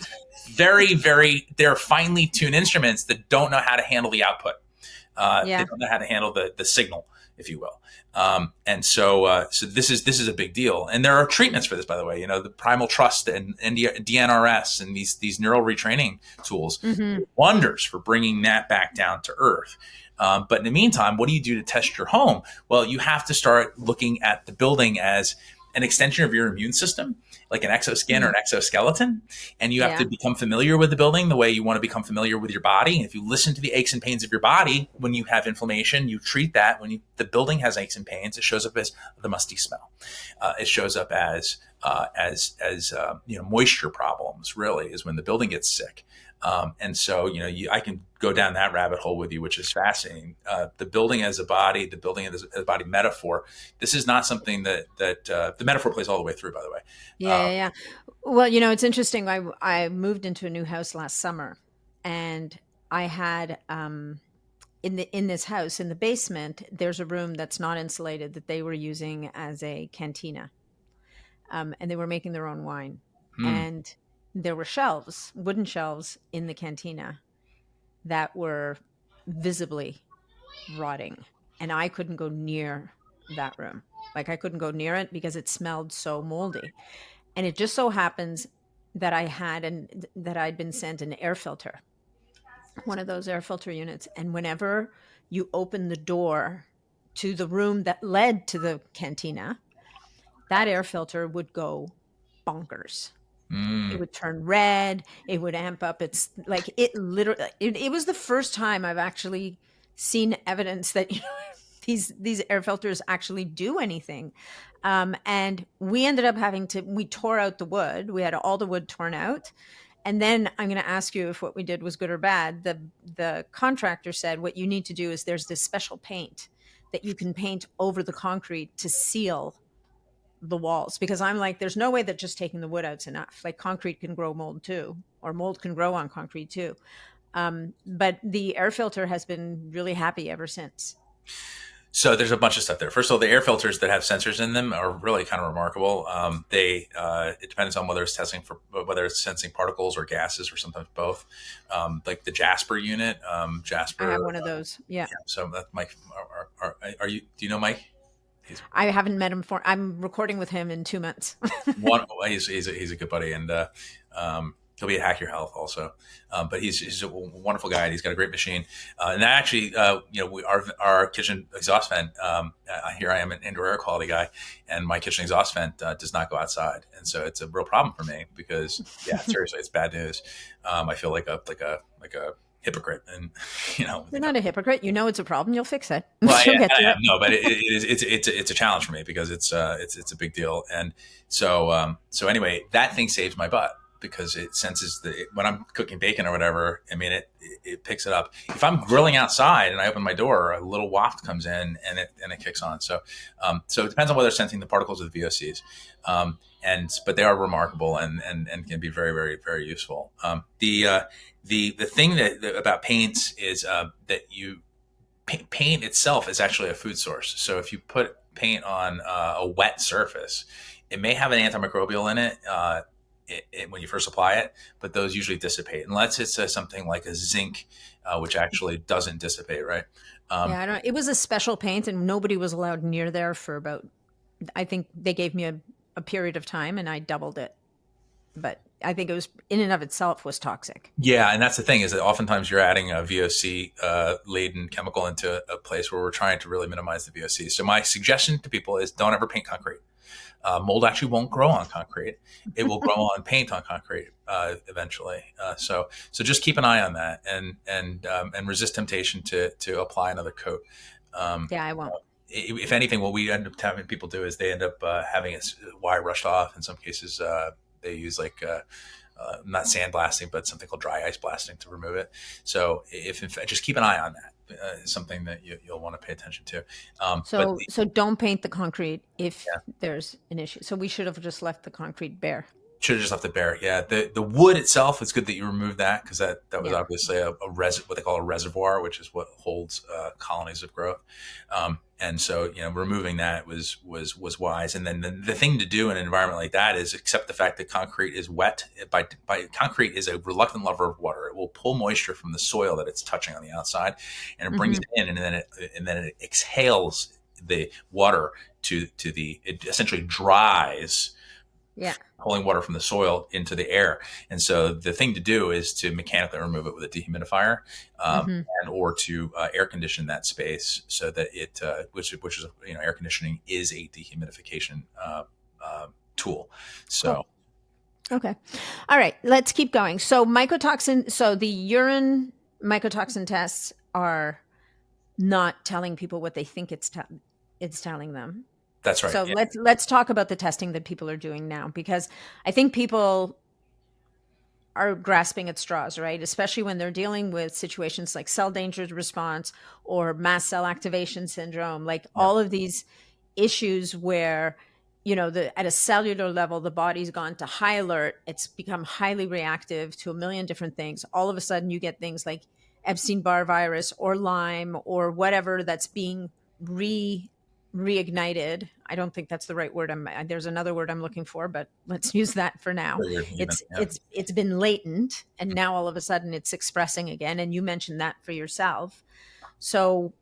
very, very, they're finely tuned instruments that don't know how to handle the output. They Yeah. don't know how to handle the signal, if you will. So this is a big deal, and there are treatments for this, by the way. The Primal Trust and DNRS and these neural retraining tools Hmm. do wonders for bringing that back down to earth. But in the meantime, what do you do to test your home? Well, you have to start looking at the building as an extension of your immune system, like an exoskin or Mm. an exoskeleton. And you have to Yeah. become familiar with the building the way you want to become familiar with your body. And if you listen to the aches and pains of your body when you have inflammation, you treat that. When the building has aches and pains, it shows up as the musty smell. It shows up as moisture problems. Really, is when the building gets sick. And so, I can go down that rabbit hole with you, which is fascinating. The building as a body, the building as a body metaphor. This is not something that the metaphor plays all the way through, by the way. Yeah, yeah, yeah. Well, it's interesting. I moved into a new house last summer, and I had in this house in the basement. There's a room that's not insulated that they were using as a cantina, and they were making their own wine. Hmm. And there were shelves, wooden shelves, in the cantina that were visibly rotting, and I couldn't go near that room. Like I couldn't go near it because it smelled so moldy. And it just so happens that I'd been sent an air filter, one of those air filter units. And whenever you open the door to the room that led to the cantina, that air filter would go bonkers. It Hmm. would turn red. It would amp up. It's like it literally. It was the first time I've actually seen evidence that these air filters actually do anything. And we ended up we tore out the wood. We had all the wood torn out. And then I'm going to ask you if what we did was good or bad. The contractor said what you need to do is there's this special paint that you can paint over the concrete to seal the walls, because I'm like, there's no way that just taking the wood out's enough. Like concrete can grow mold too, or mold can grow on concrete too. But the air filter has been really happy ever since. So there's a bunch of stuff there. First of all, the air filters that have sensors in them are really kind of remarkable. It depends on whether it's testing for whether it's sensing particles or gases or sometimes both. Like the Jasper unit, I Jasper. have one of those. Yeah. Yeah, so that Mike, are you? Do you know Mike? He's I haven't met him I'm recording with him in 2 months. one. He's a good buddy, and he'll be at Hack Your Health also. But he's a wonderful guy. And he's got a great machine, and that actually, our kitchen exhaust vent. Here I am, an indoor air quality guy, and my kitchen exhaust vent does not go outside, and so it's a real problem for me because, yeah, seriously, it's bad news. I feel like a hypocrite, and You're not a hypocrite. You know it's a problem. You'll fix it. well, You'll yeah, get to I it. am. No, but it's a challenge for me because it's a big deal, and so anyway, that thing saves my butt because it senses when I'm cooking bacon or whatever. I mean, it picks it up. If I'm grilling outside and I open my door, a little waft comes in and it kicks on. So it depends on whether it's sensing the particles or the VOCs. But they are remarkable and can be very, very, very useful. The thing about paints is that paint itself is actually a food source. So if you put paint on a wet surface, it may have an antimicrobial in it when you first apply it, but those usually dissipate unless it's something like a zinc, which actually doesn't dissipate, right? Yeah, I don't. It was a special paint, and nobody was allowed near there for about. I think they gave me a period of time, and I doubled it. But I think it was in and of itself was toxic. Yeah, and that's the thing is that oftentimes you're adding a VOC laden chemical into a place where we're trying to really minimize the VOC. So my suggestion to people is don't ever paint concrete. Mold actually won't grow on concrete; it will grow on paint on concrete eventually. So just keep an eye on that and resist temptation to apply another coat. Um, Yeah, I won't. if anything, what we end up having people do is they end up having a wire rushed off. In some cases, they use not sandblasting, but something called dry ice blasting to remove it. So if in fact, just keep an eye on that. Something that you'll want to pay attention to. But So don't paint the concrete if yeah, there's an issue. So we should have just left the concrete bare. should have just left it bare. Yeah, the wood itself, it's good that you removed that because that was Yeah. obviously what they call a reservoir, which is what holds colonies of growth. And so removing that was wise. And then the thing to do in an environment like that is accept the fact that concrete is wet. Concrete is a reluctant lover of water. It will pull moisture from the soil that it's touching on the outside, and it brings Hmm. it in, and then it exhales the water it essentially dries Yeah. pulling water from the soil into the air. And so the thing to do is to mechanically remove it with a dehumidifier, Hmm. and or to air condition that space so that it, which is, air conditioning is a dehumidification tool. Cool. So Okay. All right. Let's keep going. So mycotoxin. So the urine mycotoxin tests are not telling people what they think it's telling them. that's right. So Yeah. let's talk about the testing that people are doing now, because I think people are grasping at straws, right? Especially when they're dealing with situations like cell danger response or mast cell activation syndrome, like Yeah. all of these issues where, at a cellular level, the body's gone to high alert. It's become highly reactive to a million different things. All of a sudden, you get things like Epstein-Barr virus or Lyme or whatever that's being reignited. I don't think that's the right word. There's another word I'm looking for, but let's use that for now. Even, It's yeah. it's been latent, and now all of a sudden it's expressing again. And you mentioned that for yourself. So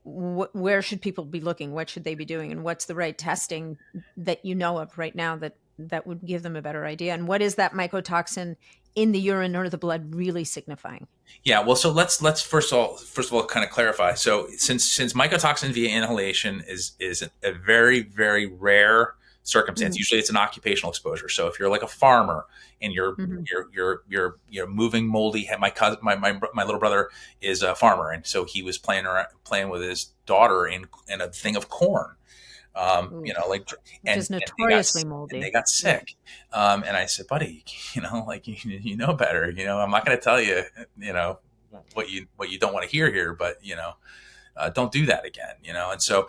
where should people be looking? What should they be doing? And what's the right testing that you know of right now that would give them a better idea? And what is that mycotoxin in the urine or the blood really signifying? Yeah, well, so let's first of all kind of clarify. So since mycotoxin via inhalation is a very very rare circumstance. Mm-hmm. Usually, it's an occupational exposure. So if you're like a farmer and you're Mm-hmm. moving moldy, my cousin, my little brother is a farmer, and so he was playing with his daughter in a thing of corn, like, Which is and they got notoriously and they moldy. got Yeah. sick. And I said, buddy, like you know better. I'm not going to tell you, what you don't want to hear here, but don't do that again. And so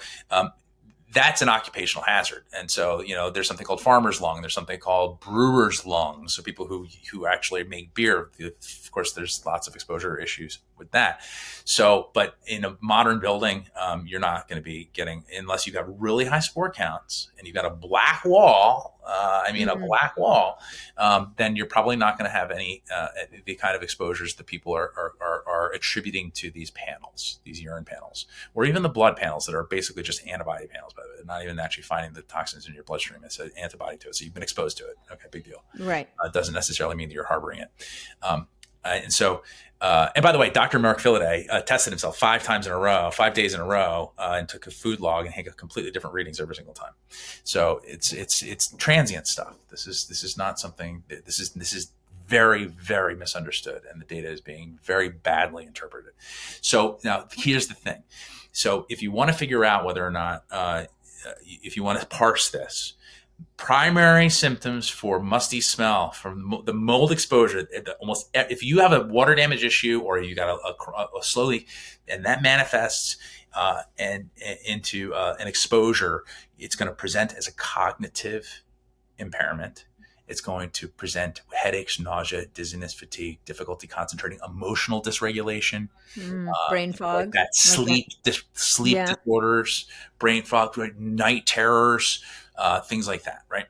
that's an occupational hazard. And so, there's something called farmer's lung. There's something called brewer's lung. So people who actually make beer, of course, there's lots of exposure issues with that. So, but in a modern building, you're not going to be getting, unless you've got really high spore counts and you've got a black wall. A Mm-hmm. black wall, then you're probably not going to have any the kind of exposures that people are attributing to these panels, these urine panels, or even the blood panels that are basically just antibody panels. By the way, they're not even actually finding the toxins in your bloodstream. It's an antibody to it, so you've been exposed to it. Okay, big deal. Right. It doesn't necessarily mean that you're harboring it. And so, and by the way, Dr. Mark Philaday tested himself 5 days in a row, and took a food log and he got completely different readings every single time. So it's transient stuff. This is not something. This is very, very misunderstood, and the data is being very badly interpreted. So now here's the thing. So if you want to figure out whether or not, if you want to parse this, primary symptoms for musty smell from the mold exposure, almost if you have a water damage issue or you got a slowly, and that manifests and into an exposure, it's going to present as a cognitive impairment. It's going to present headaches, nausea, dizziness, fatigue, difficulty concentrating, emotional dysregulation, Brain things like fog, that, like that. sleep Yeah. disorders, brain fog, night terrors, things like that, right?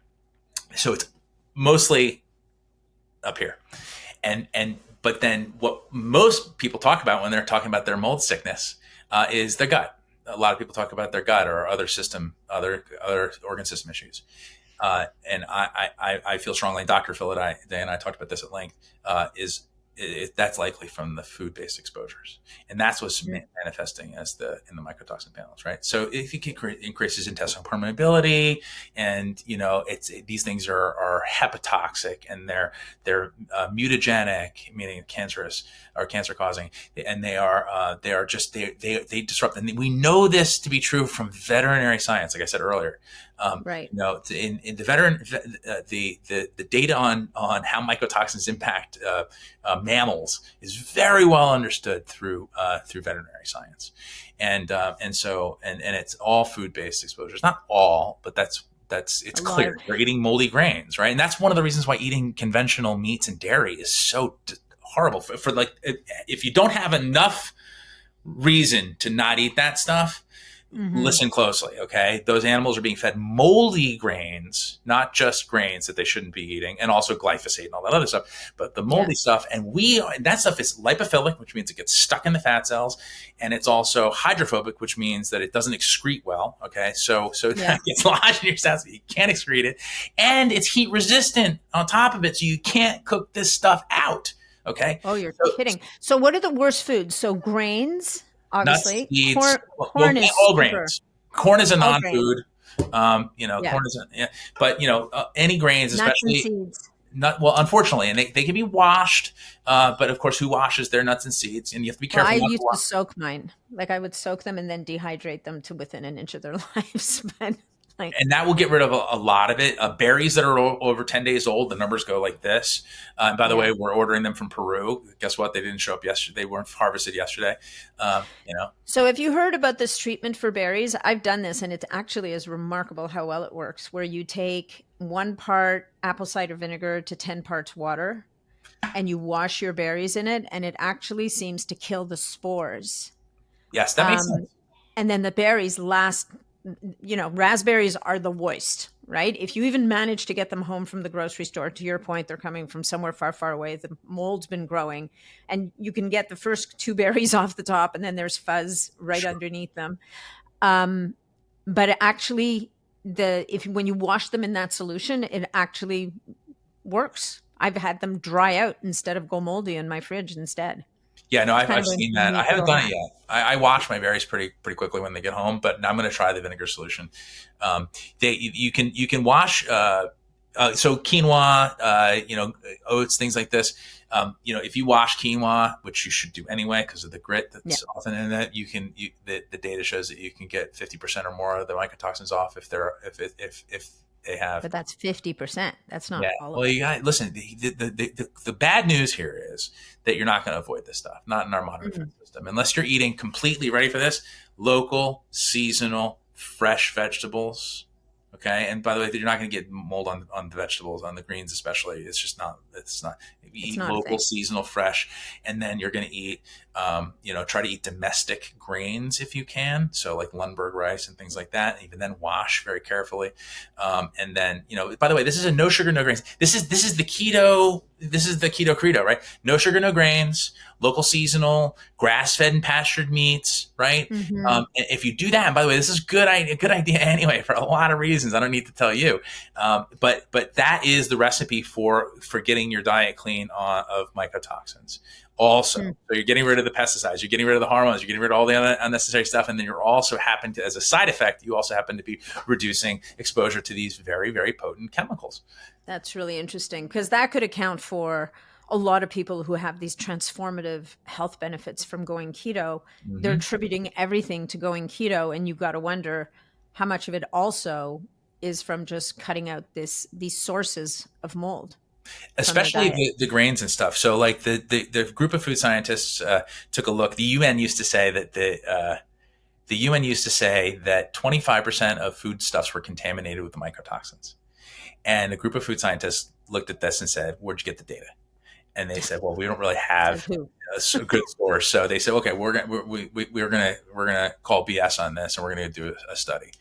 So it's mostly up here, and but then what most people talk about when they're talking about their mold sickness is their gut. A lot of people talk about their gut or other organ system issues. And I feel strongly, Dr. Philaday and I talked about this at length, is that's likely from the food-based exposures, and that's what's manifesting as in the mycotoxin panels, right? So if it increases intestinal permeability, and these things are hepatotoxic, and they're mutagenic, meaning cancerous or cancer causing, and they disrupt. And we know this to be true from veterinary science, like I said earlier. Right. In the the data on how mycotoxins impact mammals is very well understood through veterinary science, and it's all food based exposures. Not all, but it's clear. You're eating moldy grains, right? And that's one of the reasons why eating conventional meats and dairy is so horrible. For if you don't have enough reason to not eat that stuff, Mm-hmm. Listen closely, okay? Those animals are being fed moldy grains, not just grains that they shouldn't be eating, and also glyphosate and all that other stuff, but the Yeah. moldy stuff. And that stuff is lipophilic, which means it gets stuck in the fat cells, and it's also hydrophobic, which means that it doesn't excrete well, okay? So Yeah. it's lodged in your cells, you can't excrete it, and it's heat resistant on top of it, so you can't cook this stuff out, okay? Oh, you're So kidding. So what are the worst foods? So grains, nuts, obviously. seeds, Corn well, corn is all super. grains. Corn is a All grains. non-food. Yeah. Corn is, yeah, but any grains, Nuts and especially seeds. not well. Unfortunately, and they can be washed, but of course, who washes their nuts and seeds? And you have to be Well, I careful not to used to wash. soak mine. Like I would soak them and then dehydrate them to within an inch of their lives. But like, And that will get rid of a lot of it. Berries that are over 10 days old, the numbers go like this. And by the yeah. way, we're ordering them from Peru. Guess what? They didn't show up yesterday. They weren't harvested yesterday. You know, So if you heard about this treatment for berries, I've done this and it actually is remarkable how well it works, where you take 1 part apple cider vinegar to 10 parts water and you wash your berries in it, and it actually seems to kill the spores. yes, that makes Um, sense. and then the berries last, raspberries are the worst, right? If you even manage to get them home from the grocery store, to your point, they're coming from somewhere far, far away. The mold's been growing, and you can get the first two berries off the top, and then there's fuzz right Sure. underneath them. Um, but it actually, if when you wash them in that solution, it actually works. I've had them dry out instead of go moldy in my fridge instead. Yeah, no, It's I've, kind I've of a seen that. I neat haven't little done it hack. yet. I wash my berries pretty quickly when they get home, but I'm going to try the vinegar solution. You can wash so quinoa, oats, things like this. If you wash quinoa, which you should do anyway because of the grit Yeah. that's often in it, the data shows that you can get 50% or more of the mycotoxins off if they have. But that's 50%. That's not Yeah. all of Well, it. you got listen. The bad news here is that you're not going to avoid this stuff. Not in our modern food Mm. system, unless you're eating completely ready for this local, seasonal, fresh vegetables. Okay. And by the way, you're not going to get mold on the vegetables, on the greens especially. It's just not. It's not. You It's eat not a local, thing. seasonal, fresh, and then you're going to eat. Try to eat domestic grains if you can. So like Lundberg rice and things like that. Even then, wash very carefully. And then, by the way, this is a no sugar, no grains. This is the keto. This is the keto credo, right? No sugar, no grains, local, seasonal, grass fed and pastured meats, right? Hmm. And if you do that, and by the way, this is a good idea anyway for a lot of reasons. I don't need to tell you, but that is the recipe for getting your diet clean of mycotoxins. Also, Hmm. so you're getting rid of the pesticides, you're getting rid of the hormones, you're getting rid of all the unnecessary stuff, and then you're also happen to, as a side effect, you also happen to be reducing exposure to these very, very potent chemicals. That's really interesting because that could account for a lot of people who have these transformative health benefits from going keto. They're Hmm. attributing everything to going keto, and you've got to wonder how much of it also is from just cutting out these sources of mold from their Especially diet. the grains and stuff. So, like the group of food scientists took a look. The UN used to say that the UN used to say that 25% of foodstuffs were contaminated with the mycotoxins. And a group of food scientists looked at this and said, "Where'd you get the data?" And they said, "Well, we don't really Said have who? a good source." So they said, "Okay, we're gonna call BS on this, and we're gonna do a study."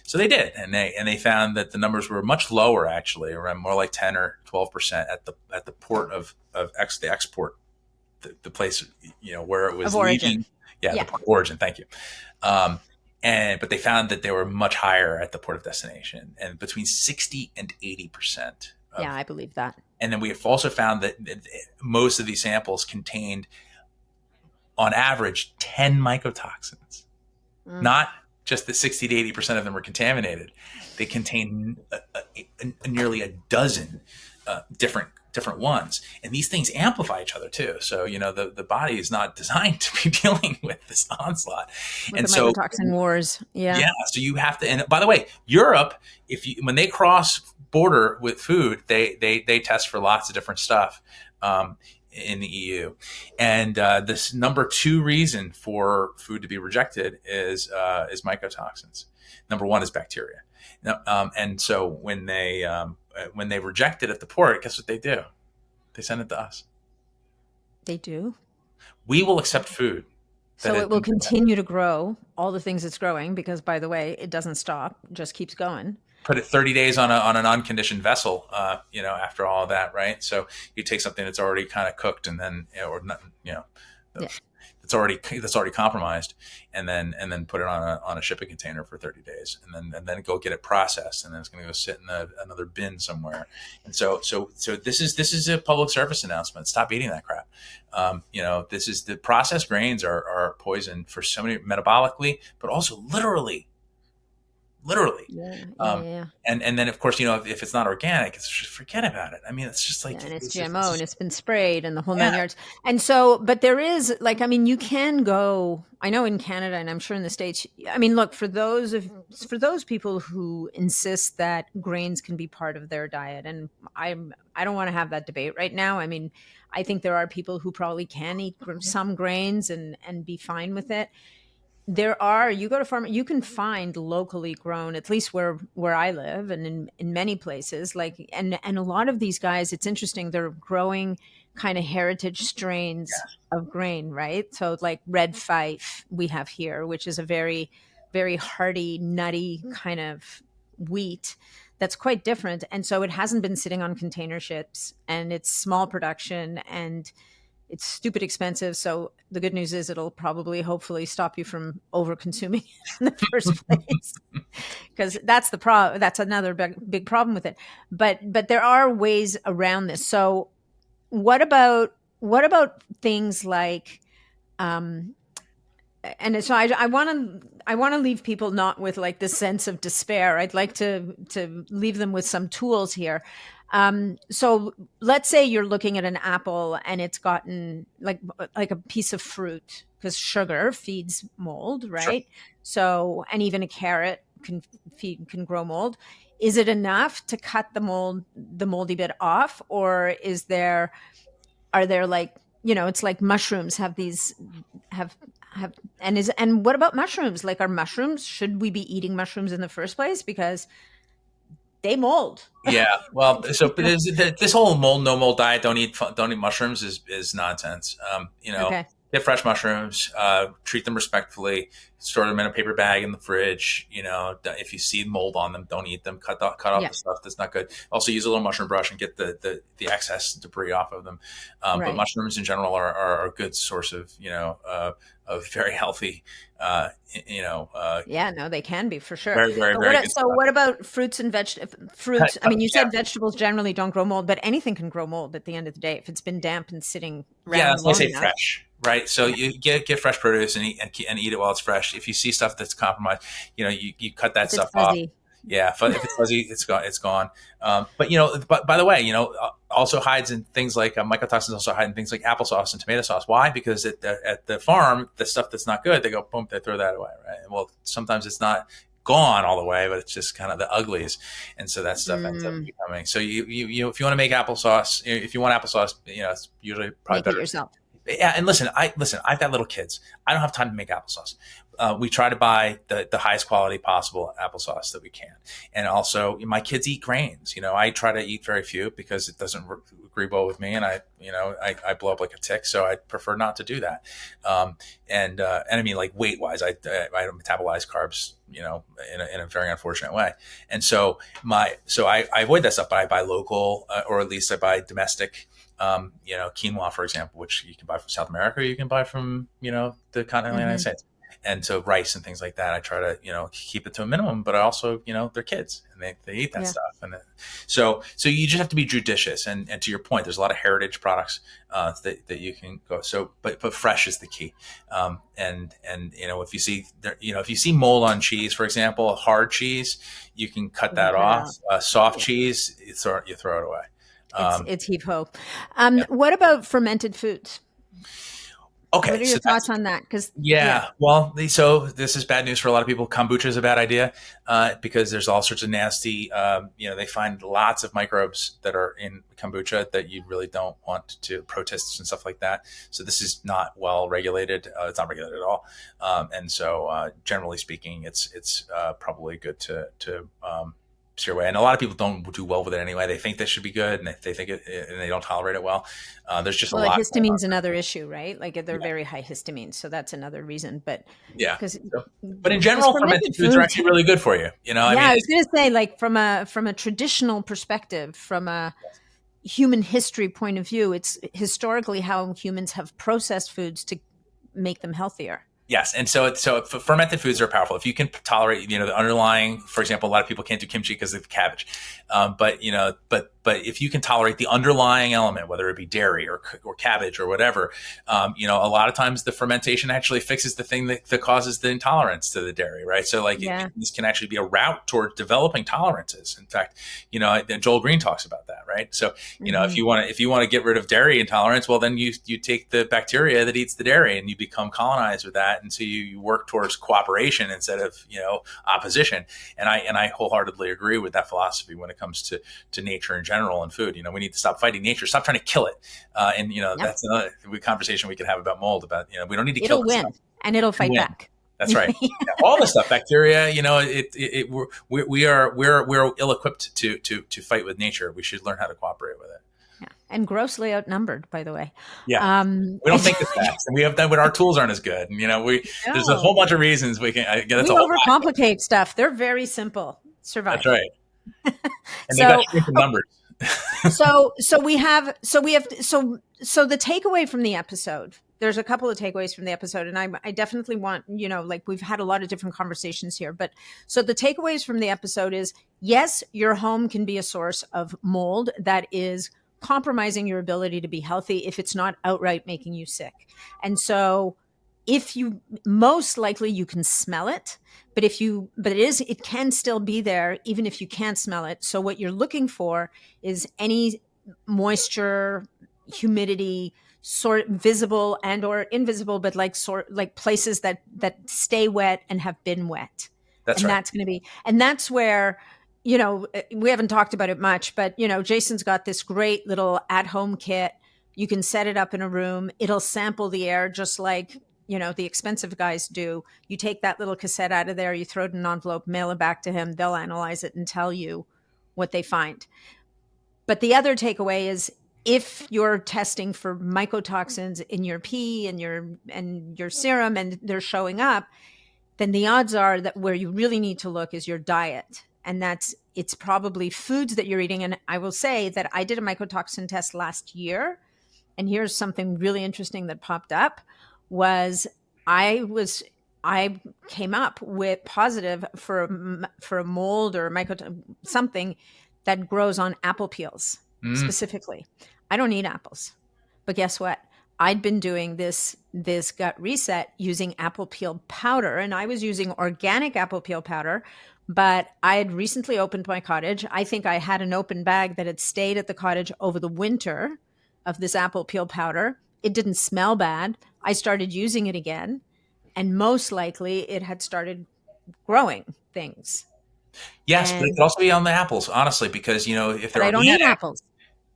So they did, and they found that the numbers were much lower, actually, around more like 10 or 12% at the port the export, the place where it Of was origin. leaving. Yeah, the Yeah. port of origin. Thank you. Um, but they found that they were much higher at the port of destination, and between 60 and 80% Yeah, of. I believe that. And then we have also found that most of these samples contained, on average, 10 mycotoxins. Mm. Not just that 60 to 80% of them were contaminated. They contain nearly a dozen different ones, and these things amplify each other too. So the body is not designed to be dealing with this onslaught, With the and so mycotoxin wars. Yeah. yeah, so you have to. And by the way, Europe, when they cross border with food, they test for lots of different stuff. In the EU, and this number two reason for food to be rejected is mycotoxins. Number one is bacteria. Now, and so when they reject it at the port, guess what they do? They send it to us. They do. We will accept food that So had it will been continue to grow all the things it's growing because, by the way, it doesn't stop, just keeps going. put it 30 days on an unconditioned vessel, after all of that, right? So you take something that's already kind of cooked and then, or not, Yeah. that's already compromised, and then put it on a shipping container for 30 days, and then go get it processed, and then it's going to go sit in another bin somewhere. And so this is a public service announcement. Stop eating that crap. This is the processed grains are poison for so many metabolically, but also literally. Yeah. Yeah. Um, Yeah. and then of course, if it's not organic, it's just forget about it. I mean, it's just Yeah, like and it's it's GMO and just, it's been sprayed and the whole yeah, nine yards. And so, but there is like, I mean, you can go, I know in Canada and I'm sure in the States, I mean, look, for those people who insist that grains can be part of their diet, and I don't want to have that debate right now. I mean, I think there are people who probably can eat some grains and be fine with it. There are, you go to farm, you can find locally grown, at least where I live, and in many places, like, and a lot of these guys, it's interesting, they're growing kind of heritage strains yeah, of grain, right? So like red fife we have here, which is a very, very hearty, nutty kind of wheat that's quite different. And so it hasn't been sitting on container ships, and it's small production, and it's stupid expensive. So the good news is it'll probably, hopefully, stop you from over consuming in the first place, because that's the problem. That's another big problem with it. But there are ways around this. So what about things like, um, and so I want to leave people not with like this sense of despair. I'd like to leave them with some tools here. So let's say you're looking at an apple and it's gotten like a piece of fruit, because sugar feeds mold, sure. right? So, and even a carrot can grow mold. Is it enough to cut the moldy bit off, or are there like, it's like mushrooms have these have have and what about mushrooms? Like, are mushrooms, should we be eating mushrooms in the first place, because they mold? Yeah, well, so You but know? this whole mold no mold diet, don't eat mushrooms is nonsense. Okay. Get fresh mushrooms, treat them respectfully, store them in a paper bag in the fridge. If you see mold on them, don't eat them. Cut off Yeah. the stuff that's not good. Also, use a little mushroom brush and get the excess debris off of them. But Right. mushrooms in general are a good source of very healthy, Yeah, no, they can be for sure. very very But very good so stuff. what about fruits and fruits? I mean, you Yeah, said vegetables generally don't grow mold, but anything can grow mold at the end of the day if it's been damp and sitting yeah, around that's why I long say enough. fresh, right? So Yeah. you get fresh produce and eat it while it's fresh. If you see stuff that's compromised, you cut that If it's stuff off. fuzzy. Yeah, if it's fuzzy, it's gone. It's gone. But by the way, also hides in things like mycotoxins. Also hide in things like applesauce and tomato sauce. Why? Because at the farm, the stuff that's not good, they go boom, they throw that away, right? Well, sometimes it's not gone all the way, but it's just kind of the uglies, and so that stuff ends up Mm, becoming. So if you want to make applesauce, if you want applesauce, it's usually probably make it better. yourself. Yeah, and listen. I've got little kids. I don't have time to make applesauce. We try to buy the highest quality possible applesauce that we can, and also my kids eat grains. I try to eat very few because it doesn't agree well with me, and I blow up like a tick, so I prefer not to do that. And I mean, like weight wise, I don't metabolize carbs, in a very unfortunate way, and I avoid that stuff, but I buy local, or at least I buy domestic. Quinoa, for example, which you can buy from South America, or you can buy from, the continental United Hmm. States. And so rice and things like that, I try to, keep it to a minimum, but I also, they're kids and they eat that Yeah. stuff. So you just have to be judicious. And to your point, there's a lot of heritage products, that you can go. So, but fresh is the key. And if you see mold on cheese, for example, a hard cheese, you can cut You can that cut it off. out. Soft Yeah. cheese, you throw it away. Um, It's heap ho. yeah. What about fermented foods? What Okay, are your so thoughts on that? Because yeah. yeah. Well, so this is bad news for a lot of people. Kombucha is a bad idea, because there's all sorts of nasty. They find lots of microbes that are in kombucha that you really don't want to, protists and stuff like that. So this is not well regulated. It's not regulated at all, and so generally speaking, it's probably good to steer away. And a lot of people don't do well with it anyway. They think this should be good, and they think it, and they don't tolerate it well. There's just a Well, lot going on. histamine's another issue, right? Like they're Yeah. very high histamine, so that's another reason. But Yeah. because So, but in general, fermented fermented foods are foods, actually really good for you. I yeah, mean, I was going to say, like from a traditional perspective, from a human history point of view, it's historically how humans have processed foods to make them healthier. yes, and so fermented foods are powerful if you can tolerate, the underlying. For example, a lot of people can't do kimchi because of cabbage, but if you can tolerate the underlying element, whether it be dairy or cabbage or whatever, a lot of times the fermentation actually fixes the thing that causes the intolerance to the dairy, right? So like Yeah. this can actually be a route toward developing tolerances. In fact, Joel Green talks about that, right? So Mm-hmm. if you want to get rid of dairy intolerance, well then you take the bacteria that eats the dairy and you become colonized with that, and so you work towards cooperation instead of opposition. And I wholeheartedly agree with that philosophy when it comes to nature in general and food. We need to stop fighting nature, stop trying to kill it. And Yep. that's another conversation we could have about mold. About we don't need to kill It'll this win stuff. and it'll fight Win. back. That's right. Yeah, all this stuff, bacteria. We're ill equipped to fight with nature. We should learn how to cooperate with it. Yeah. And grossly outnumbered, by the way. Yeah. Um, We don't think as fast, and we have that. But our tools aren't as good. And there's a no, whole bunch of reasons we can. That's we a whole. overcomplicate stuff. They're very simple. That's Survive. right. And they got So, shrinking numbers. so the takeaway from the episode, there's a couple of takeaways from the episode, and I definitely want, like we've had a lot of different conversations here, but so the takeaways from the episode is, yes, your home can be a source of mold that is compromising your ability to be healthy if it's not outright making you sick. And so if you, most likely you can smell it, but it can still be there even if you can't smell it. So what you're looking for is any moisture, humidity, sort visible and or invisible, but like places that stay wet and have been wet. That's And right. that's going to be, and that's where, we haven't talked about it much, but Jason's got this great little at-home kit. You can set it up in a room. It'll sample the air just like the expensive guys do. You take that little cassette out of there, you throw it in an envelope, mail it back to him. They'll analyze it and tell you what they find. But the other takeaway is, if you're testing for mycotoxins in your pee and your serum and they're showing up, then the odds are that where you really need to look is your diet. And it's probably foods that you're eating. And I will say that I did a mycotoxin test last year. And here's something really interesting that popped up was I came up with positive for a mold or something that grows on apple peels specifically. I don't eat apples, but guess what? I'd been doing this gut reset using apple peel powder, and I was using organic apple peel powder, but I had recently opened my cottage. I think I had an open bag that had stayed at the cottage over the winter of this apple peel powder. It didn't smell bad. I started using it again, and most likely it had started growing things. Yes, but it could also be on the apples, honestly, because if But they're I don't eat organic. apples.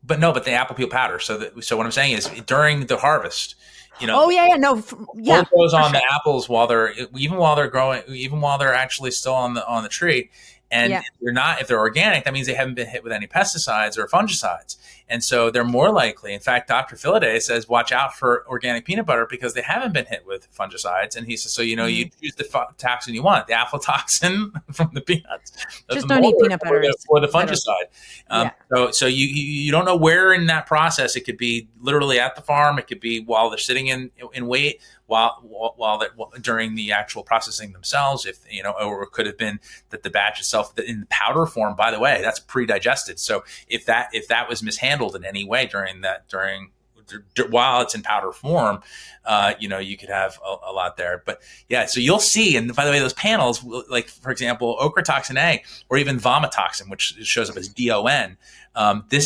But no, but the apple peel powder. So what I'm saying is during the harvest, Oh yeah, no, yeah, mold goes for on sure. the apples while they're growing, even while they're actually still on the tree. And Yeah, if they're organic, that means they haven't been hit with any pesticides or fungicides. And so they're more likely. In fact, Dr. Philaday says, watch out for organic peanut butter because they haven't been hit with fungicides. And he says, so, you choose the toxin you want, the aflatoxin from the peanuts, of just the don't eat mold, peanut butter. or the Better. fungicide. Yeah. So you don't know where in that process. It could be literally at the farm. It could be while they're sitting in wait, while during the actual processing themselves, or it could have been that the batch itself in the powder form. By the way, that's pre-digested. So if that was mishandled in any way while it's in powder form, you could have a lot there. But yeah, so you'll see. And by the way, those panels, like for example, ochratoxin A or even vomitoxin, which shows up as DON. This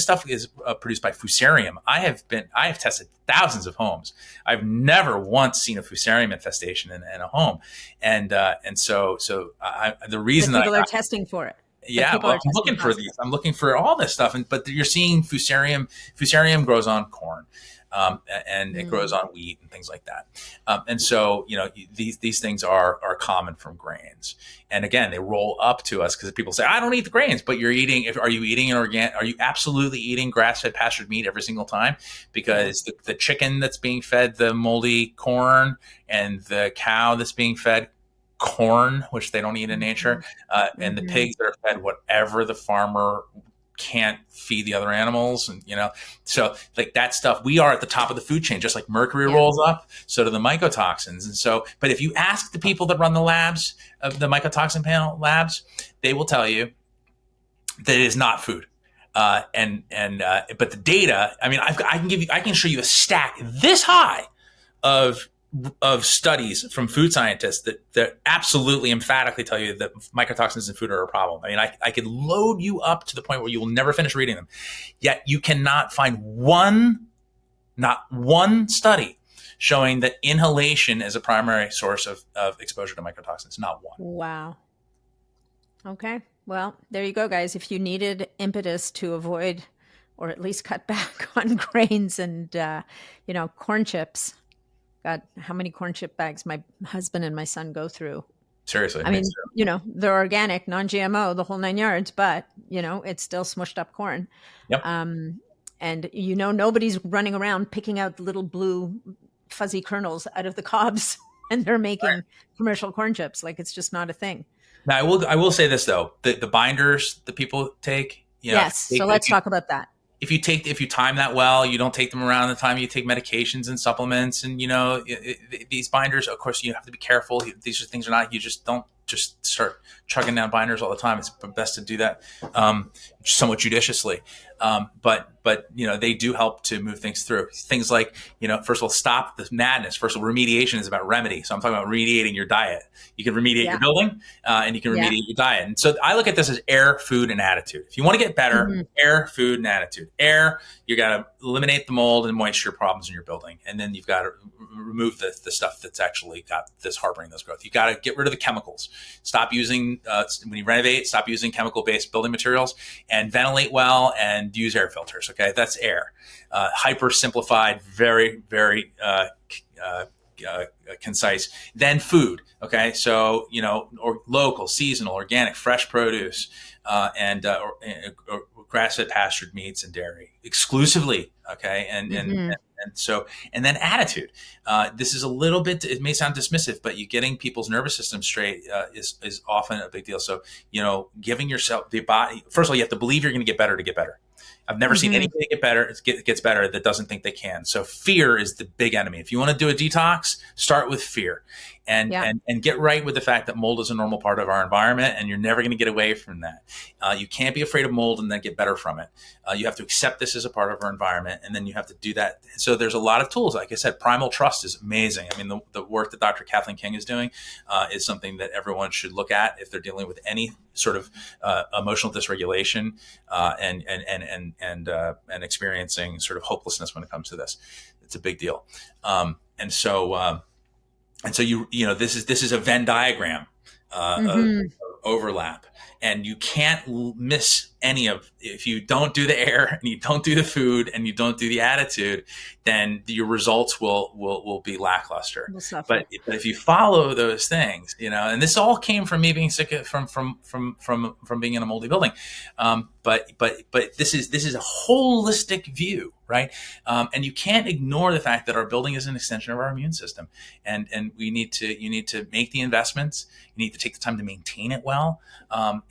stuff is produced by Fusarium. I have tested thousands of homes. I've never once seen a Fusarium infestation in a home, and so the reason But that people are testing for it. yeah, well, I'm looking for these. I'm looking for all this stuff, but you're seeing Fusarium. Fusarium grows on corn. and it grows Mm. on wheat and things like that. And so, these things are common from grains. And again, they roll up to us because people say, I don't eat the grains, but you're eating, are you eating an organic, are you absolutely eating grass-fed pastured meat every single time? Yeah. Because the chicken that's being fed the moldy corn and the cow that's being fed corn, which they don't eat in nature, Mhm. and the Mhm. pigs that are fed whatever the farmer can't feed the other animals, and so like that stuff, we are at the top of the food chain. Just like mercury Yeah. rolls up, so do the mycotoxins. And so, but if you ask the people that run the labs, the mycotoxin panel labs, they will tell you that it is not food. But the data, I mean, I can show you a stack this high of studies from food scientists that absolutely emphatically tell you that mycotoxins in food are a problem. I mean, I could load you up to the point where you will never finish reading them. Yet you cannot find not one study showing that inhalation is a primary source of exposure to mycotoxins. Not one. Wow. Okay. Well, there you go, guys. If you needed impetus to avoid or at least cut back on grains and, corn chips, God, how many corn chip bags my husband and my son go through. Seriously, I me mean, too. they're organic, non-GMO, the whole nine yards, but, it's still smushed up corn. Yep. Um, and, nobody's running around picking out the little blue fuzzy kernels out of the cobs and they're making commercial corn chips. Like it's just not a thing. Now I will say this though: the binders that people take, Yes. So let's talk about that. if you time that well, you don't take them around the time you take medications and supplements, and these binders. Of course, you have to be careful. These things are not. You just don't just start chugging down binders all the time. It's best to do that somewhat judiciously. But they do help to move things through. Things like first of all, stop the madness. First of all, remediation is about remedy. So I'm talking about remediating your diet. You can remediate your Yeah. building, and you can Yeah. remediate your diet. And so I look at this as air, food, and attitude. If you want to get better, Hmm. air, food, and attitude. Air, you got to eliminate the mold and moisture problems in your building, and then you've got to remove the stuff that's actually got this harboring this growth. You got to get rid of the chemicals. Stop using when you renovate. Stop using chemical-based building materials, and ventilate well, and use air filters. Okay, that's air. Hyper simplified, very very concise. Then food. Okay, so or local, seasonal, organic, fresh produce, and or grass-fed pastured meats and dairy exclusively. Okay, Hmm. and then attitude. This is a little bit. It may sound dismissive, but you getting people's nervous system straight is often a big deal. So giving yourself the body. First of all, you have to believe you're going to get better to get better. I've never seen Hmm. anybody get better. Gets better that doesn't think they can. So fear is the big enemy. If you want to do a detox, start with fear, and Yeah. and get right with the fact that mold is a normal part of our environment, and you're never going to get away from that. You can't be afraid of mold and then get better from it. You have to accept this as a part of our environment, and then you have to do that. So there's a lot of tools. Like I said, primal trust is amazing. I mean, the work that Dr. Kathleen King is doing is something that everyone should look at if they're dealing with any sort of emotional dysregulation and experiencing sort of hopelessness when it comes to this. It's a big deal. And so this is a Venn diagram of Hmm. overlap, and you can't miss any of. If you don't do the air and you don't do the food and you don't do the attitude, then your results will be lackluster. We'll suffer. But if you follow those things, and this all came from me being sick from being in a moldy building. But this is a holistic view, right? And you can't ignore the fact that our building is an extension of our immune system, and you need to make the investments. You need to take the time to maintain it well,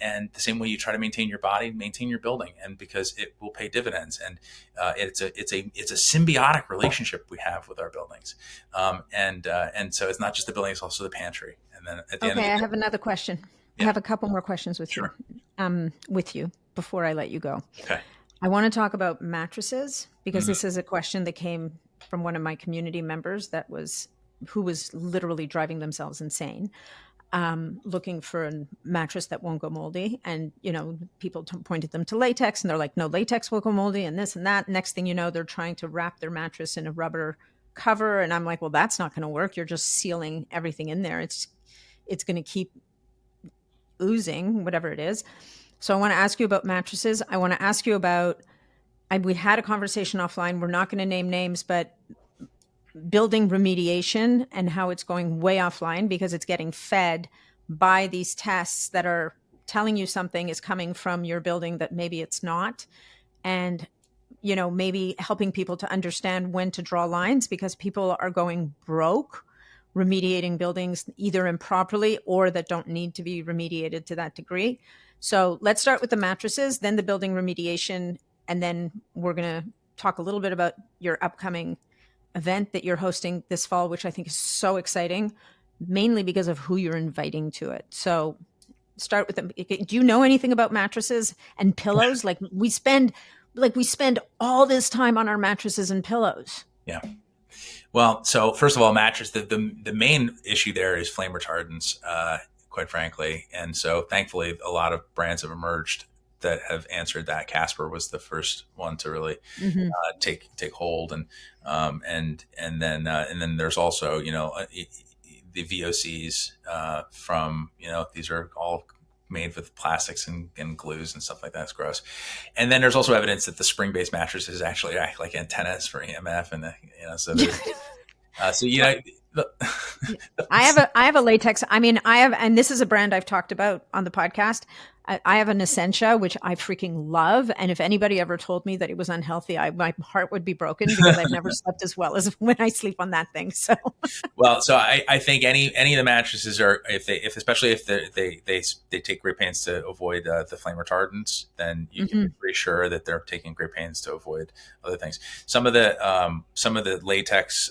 and the same way you try to maintain your body, maintain your building, and because it will pay dividends. And it's a symbiotic relationship we have with our buildings, and so it's not just the building; it's also the pantry. And then at the end of Okay, the I day, have another question. I yeah, have a couple more questions sure, with you before I let you go. okay, I want to talk about mattresses because Mhm. this is a question that came from one of my community members who was literally driving themselves insane, looking for a mattress that won't go moldy. And, people pointed them to latex and they're like, no, latex will go moldy and this and that. Next thing you know, they're trying to wrap their mattress in a rubber cover. And I'm like, well, that's not going to work. You're just sealing everything in there. It's going to keep oozing, whatever it is. So I want to ask you about mattresses. I want to ask you about we had a conversation offline. We're not going to name names, but building remediation and how it's going way offline because it's getting fed by these tests that are telling you something is coming from your building that maybe it's not. And, maybe helping people to understand when to draw lines because people are going broke remediating buildings either improperly or that don't need to be remediated to that degree. So let's start with the mattresses, then the building remediation, and then we're going to talk a little bit about your upcoming event that you're hosting this fall, which I think is so exciting, mainly because of who you're inviting to it. So start with them. Do you know anything about mattresses and pillows? We spend all this time on our mattresses and pillows. Yeah. Well, so first of all, mattress, the main issue there is flame retardants, quite frankly. And so thankfully, a lot of brands have emerged that have answered that. Casper was the first one to really take hold. And then there's also, the VOCs from, these are all made with plastics and glues and stuff like that. It's gross. And then there's also evidence that the spring-based mattresses actually act like antennas for EMF, and so there's, I have a latex. And this is a brand I've talked about on the podcast. I have an Essentia, which I freaking love. And if anybody ever told me that it was unhealthy, my heart would be broken because I've never slept as well as when I sleep on that thing. So, so I think any of the mattresses are, especially if they take great pains to avoid the flame retardants, then you can be pretty sure that they're taking great pains to avoid other things. Some of the latex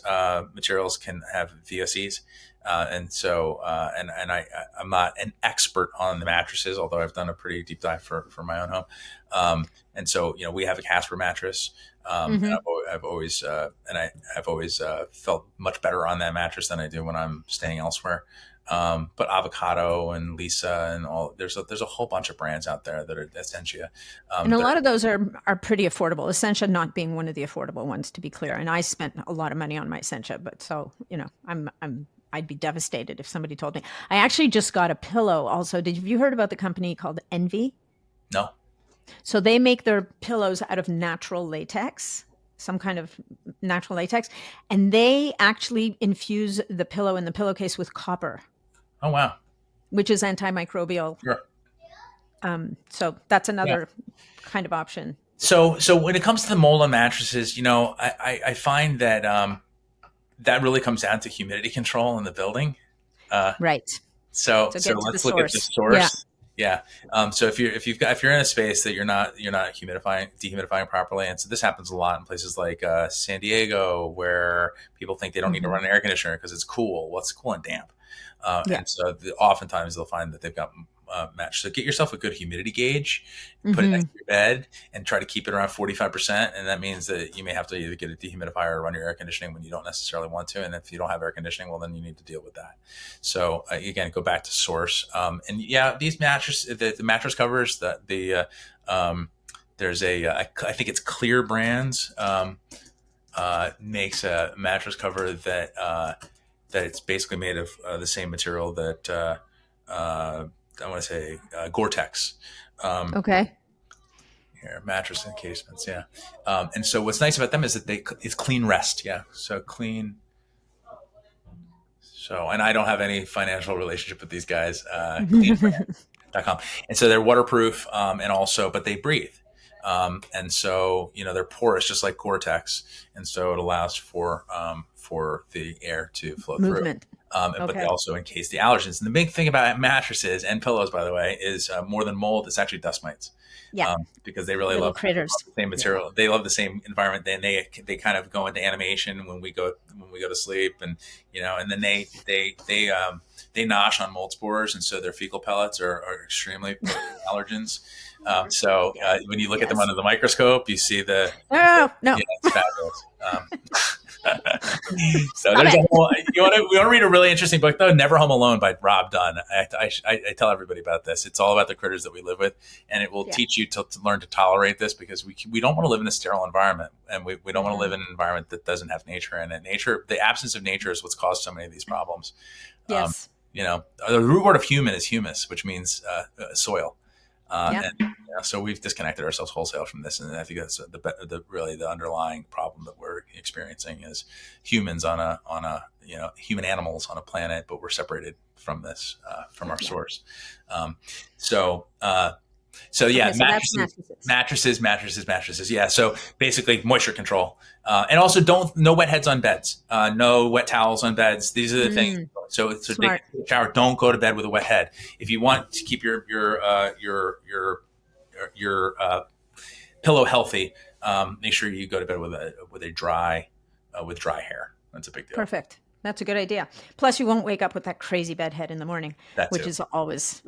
materials can have VOCs. I'm not an expert on the mattresses, although I've done a pretty deep dive for my own home. And so, we have a Casper mattress. And I've always felt much better on that mattress than I do when I'm staying elsewhere. But Avocado and Lisa and all, there's a whole bunch of brands out there that are Essentia. And a lot of those are pretty affordable. Essentia not being one of the affordable ones, to be clear. And I spent a lot of money on my Essentia, but so, I'd be devastated if somebody told me. I actually just got a pillow also. Have you heard about the company called Envy? No. So they make their pillows out of natural latex, some kind of natural latex, and they actually infuse the pillow and the pillowcase with copper. Oh, wow. Which is antimicrobial. Sure. So that's another kind of option. So when it comes to the mold on mattresses, I find that that really comes down to humidity control in the building. Right. So let's look at the source. Yeah. So if you're in a space that you're not dehumidifying properly, and so this happens a lot in places like San Diego, where people think they don't need to run an air conditioner because it's cool. Well, it's cool and damp. And so oftentimes they'll find that they've got match. So get yourself a good humidity gauge, put it next to your bed, and try to keep it around 45%. And that means that you may have to either get a dehumidifier or run your air conditioning when you don't necessarily want to. And if you don't have air conditioning, well, then you need to deal with that. So again, go back to source. These mattresses, the mattress covers, there's I think it's Clear Brands makes a mattress cover that it's basically made of the same material that I want to say Gore-Tex. Okay. Here, mattress encasements, yeah. And so what's nice about them is that it's clean rest, yeah. So clean. So, and I don't have any financial relationship with these guys. Cleanbrand.com. And so they're waterproof, but they breathe. And so they're porous, just like Gore-Tex, and so it allows for the air to flow Movement. through. But they also encase the allergens. And the big thing about mattresses and pillows, by the way, is more than mold, it's actually dust mites. Yeah. Because they really love critters. The same material. Yeah. They love the same environment. Then they kind of go into animation when we go to sleep, and and then they nosh on mold spores, and so their fecal pellets are extremely potent allergens. When you look at them under the microscope, you see the no. Yeah, it's fabulous. So there's a whole, we want to read a really interesting book though, Never Home Alone by Rob Dunn. I tell everybody about this. It's all about the critters that we live with, and it will teach you to learn to tolerate this, because we don't want to live in a sterile environment, and we don't want to live in an environment that doesn't have nature in it. The absence of nature is what's caused so many of these problems. Yes. The root word of human is humus, which means soil. Yeah. And so we've disconnected ourselves wholesale from this, and I think that's really the underlying problem that we're experiencing is humans on a human animals on a planet, but we're separated from this from our Yeah. source. Um, so yeah, Okay. So that's mattresses. mattresses. Yeah. So basically moisture control, and also no wet heads on beds, no wet towels on beds. These are the things. Mm, So it's a big smart. shower. Don't go to bed with a wet head. If you want to keep your pillow healthy, make sure you go to bed with dry hair. That's a big deal. Perfect. That's a good idea. Plus, you won't wake up with that crazy bed head in the morning, That which too. is always,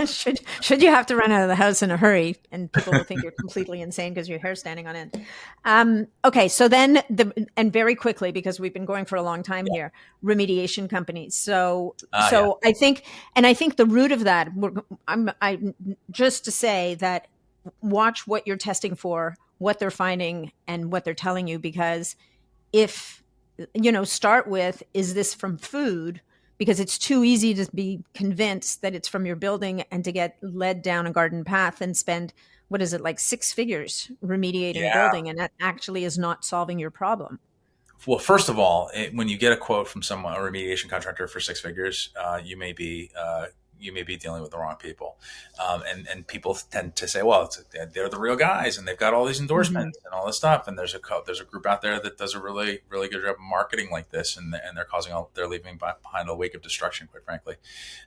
should you have to run out of the house in a hurry, and people will think you're completely insane because your hair's standing on end. Okay, so then and very quickly, because we've been going for a long time here, remediation companies. So Yeah. I think, the root of that, I just to say that watch what you're testing for, what they're finding, and what they're telling you, because if start with, is this from food? Because it's too easy to be convinced that it's from your building and to get led down a garden path and spend, what is it, like 6 figures remediating a Yeah. building, and that actually is not solving your problem. Well, first of all, when you get a quote from someone, a remediation contractor for 6 figures, you may be dealing with the wrong people, and people tend to say, "Well, they're the real guys, and they've got all these Mm-hmm. endorsements and all this stuff." And there's a group out there that does a really really good job of marketing like this, and they're leaving behind a wake of destruction, quite frankly.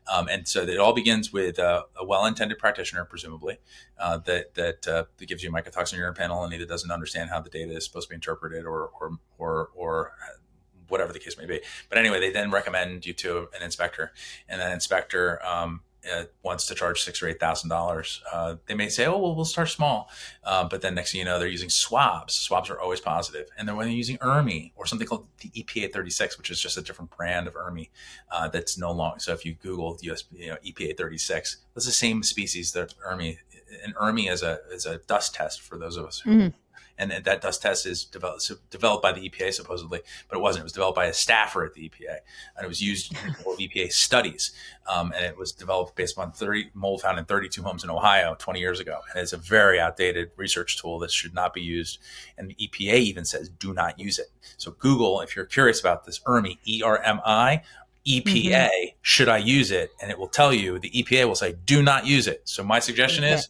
And so it all begins with a well-intended practitioner, presumably, that gives you a mycotoxin urine panel and either doesn't understand how the data is supposed to be interpreted or whatever the case may be. But anyway, they then recommend you to an inspector, and that inspector wants to charge $6,000 or $8,000. They may say, "Oh, well, we'll start small," but then next thing you know, they're using swabs. Swabs are always positive, and then when they're using ERMI or something called the EPA 36, which is just a different brand of ERMI that's no longer. So if you Google EPA 36, that's the same species that ERMI. And ERMI is a dust test for those of us who. Mm-hmm. And that dust test is developed by the EPA supposedly, but it wasn't. It was developed by a staffer at the EPA, and it was used in EPA studies. And it was developed based on mold found in 32 homes in Ohio 20 years ago. And it's a very outdated research tool that should not be used. And the EPA even says do not use it. So Google, if you're curious about this, ERMI, ERMI, Mm-hmm. EPA, should I use it? And it will tell you, the EPA will say, do not use it. So my suggestion Okay. is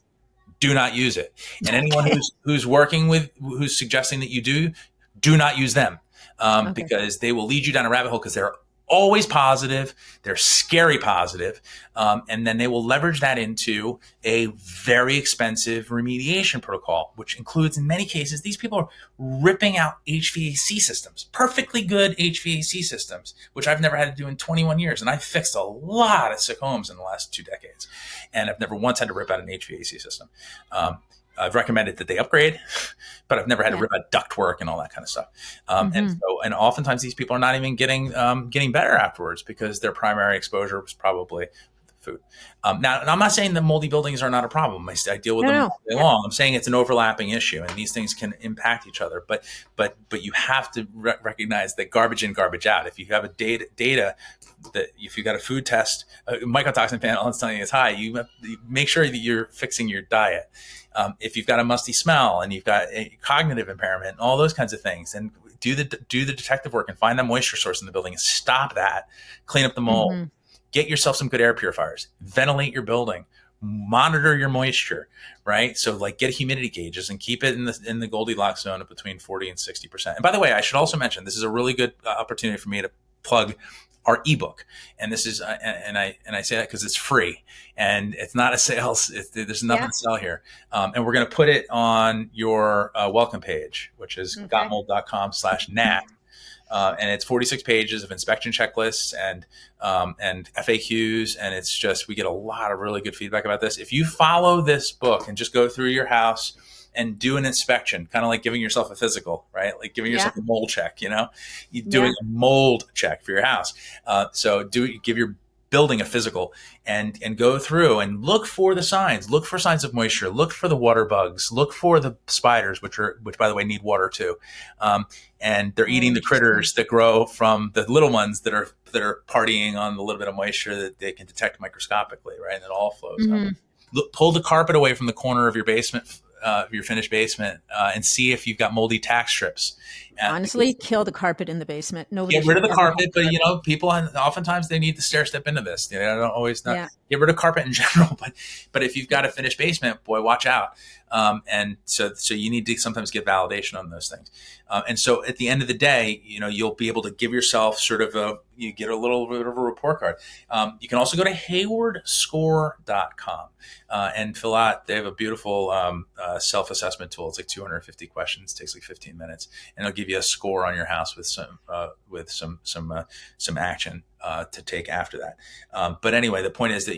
do not use it. And anyone Okay. who's suggesting that you do not use them, Okay. because they will lead you down a rabbit hole because they're always positive. They're scary positive. And then they will leverage that into a very expensive remediation protocol, which includes, in many cases, these people are ripping out HVAC systems, perfectly good HVAC systems, which I've never had to do in 21 years. And I've fixed a lot of sick homes in the last 2 decades. And I've never once had to rip out an HVAC system. I've recommended that they upgrade, but I've never had to Yeah. rip out ductwork and all that kind of stuff. Mm-hmm. And oftentimes these people are not even getting better afterwards because their primary exposure was probably food. Now, and I'm not saying that moldy buildings are not a problem. I deal with No, them no. all day Yeah. long. I'm saying it's an overlapping issue, and these things can impact each other. But you have to recognize that garbage in, garbage out. If you have a data that if you got a food test, a mycotoxin panel, it's telling you it's high, you make sure that you're fixing your diet. If you've got a musty smell and you've got a cognitive impairment and all those kinds of things, then do the detective work and find the moisture source in the building and stop that. Clean up the mold. Mm-hmm. Get yourself some good air purifiers. Ventilate your building. Monitor your moisture, right? So like get humidity gauges and keep it in the Goldilocks zone of between 40 and 60%. And by the way, I should also mention this is a really good opportunity for me to plug our ebook. And this is and I say that because it's free and it's not a sales. There's nothing Yeah. to sell here. And we're going to put it on your welcome page, which is Okay. gotmold.com/nat. And it's 46 pages of inspection checklists and FAQs, and it's just we get a lot of really good feedback about this. If you follow this book and just go through your house and do an inspection, kind of like giving yourself a physical, right? Like giving yourself a mold check. You're doing Yeah. a mold check for your house. So give your building a physical and go through and look for the signs. Look for signs of moisture. Look for the water bugs. Look for the spiders, which by the way need water too. And they're eating the Interesting. critters that grow from the little ones that are partying on the little bit of moisture that they can detect microscopically, right? And it all flows up. Mm-hmm. pull the carpet away from the corner of your basement, of your finished basement, and see if you've got moldy tack strips. Honestly, kill the carpet in the basement. Nobody Get rid should of the ever have carpet, but carpet. people oftentimes they need to stair step into this. They don't always not Yeah. get rid of carpet in general, but if you've got a finished basement, boy, watch out. And so you need to sometimes get validation on those things. And so at the end of the day, you'll be able to give yourself sort of you get a little bit of a report card. You can also go to haywardscore.com and fill out. They have a beautiful self-assessment tool. It's like 250 questions, takes like 15 minutes, and it'll give you a score on your house with some action to take after that. But anyway, the point is that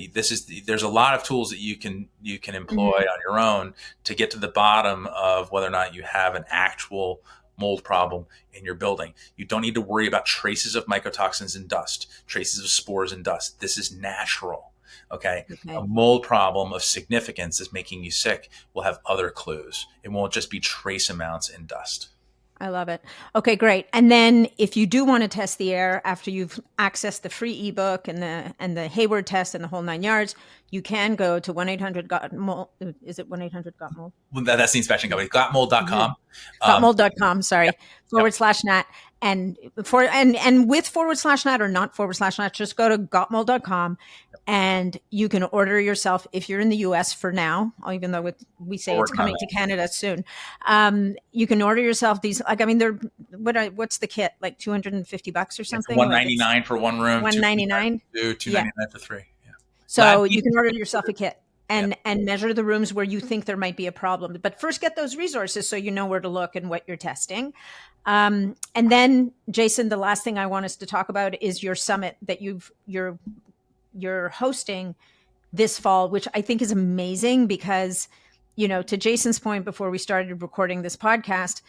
there's a lot of tools that you can employ on your own to get to the bottom of whether or not you have an actual mold problem in your building. You don't need to worry about traces of mycotoxins in dust, traces of spores in dust. This is natural. Okay. Okay. A mold problem of significance is making you sick will have other clues. It won't just be trace amounts in dust. I love it. Okay, great. And then if you do want to test the air after you've accessed the free ebook and the Hayward test and the whole 9 yards, you can go to 1-800-GOT-MOLD. Is it 1-800-GOT-MOLD? Well, that's the inspection company. Gotmold.com. Gotmold.com, sorry, /nat. And with /nat or not /nat, just go to gotmold.com and you can order yourself, if you're in the US for now, even though we say it's coming to Canada soon, you can order yourself these, they're, what's the kit? Like $250 or something? $199 for one room. $199? $299 for three. Yeah. So you can order yourself a kit. And measure the rooms where you think there might be a problem. But first get those resources so you know where to look and what you're testing. And then, Jason, the last thing I want us to talk about is your summit that you're hosting this fall, which I think is amazing because, to Jason's point before we started recording this podcast,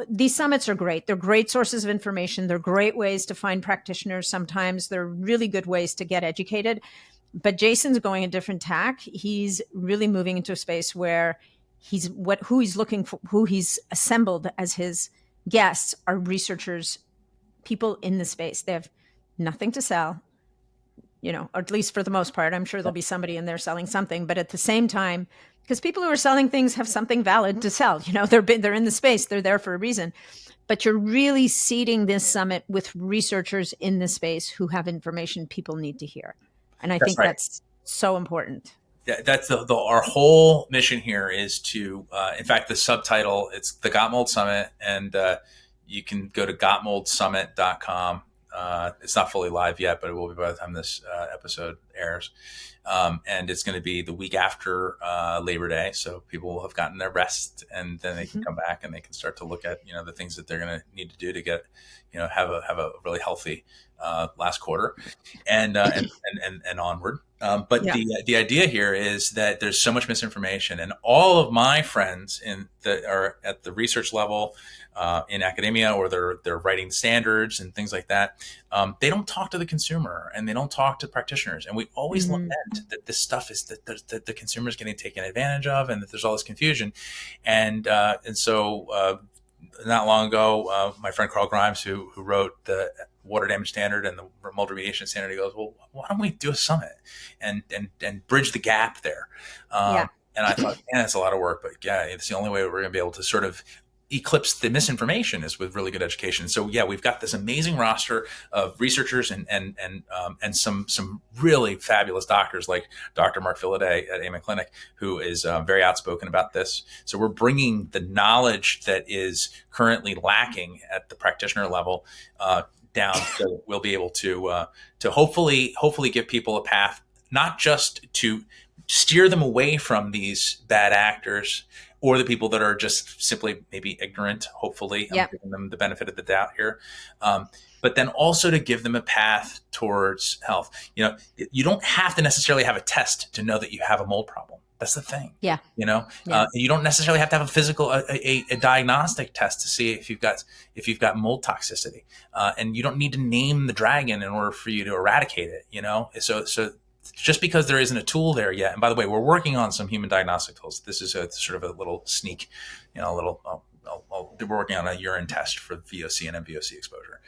these summits are great. They're great sources of information. They're great ways to find practitioners. Sometimes they're really good ways to get educated. But Jason's going a different tack. He's really moving into a space where who he's looking for, who he's assembled as his guests are researchers, people in the space. They have nothing to sell, or at least for the most part. I'm sure there'll be somebody in there selling something, but at the same time, because people who are selling things have something valid to sell. They're in the space. They're there for a reason. But you're really seeding this summit with researchers in the space who have information people need to hear. And I think that's so important. That's our whole mission here is to, in fact, the subtitle, it's the Gottmold Summit, and you can go to gottmoldsummit.com. It's not fully live yet, but it will be by the time this episode airs. And it's going to be the week after Labor Day. So people will have gotten their rest, and then they can come back and they can start to look at, the things that they're going to need to do to get, have a really healthy last quarter and onward. The idea here is that there's so much misinformation, and all of my friends that are at the research level in academia, or they're writing standards and things like that, they don't talk to the consumer and they don't talk to practitioners. And we always lament that this stuff is that the consumer is getting taken advantage of, and that there's all this confusion. And so not long ago, my friend Carl Grimes, who wrote the water damage standard and the mold remediation standard, he goes, well, why don't we do a summit and bridge the gap there? And I thought, man, that's a lot of work, but it's the only way we're going to be able to sort of eclipse the misinformation is with really good education. So we've got this amazing roster of researchers and some really fabulous doctors like Dr. Mark Philaday at Amen Clinic, who is very outspoken about this. So we're bringing the knowledge that is currently lacking at the practitioner level down, so we'll be able to hopefully give people a path, not just to steer them away from these bad actors or the people that are just simply maybe ignorant. Hopefully, I'm giving them the benefit of the doubt here, but then also to give them a path towards health. You don't have to necessarily have a test to know that you have a mold problem. That's the thing. You don't necessarily have to have a physical, a diagnostic test to see if you've got mold toxicity, and you don't need to name the dragon in order for you to eradicate it. So just because there isn't a tool there yet, and by the way, we're working on some human diagnostic tools. This is sort of a little sneak, we're working on a urine test for VOC and MVOC exposure,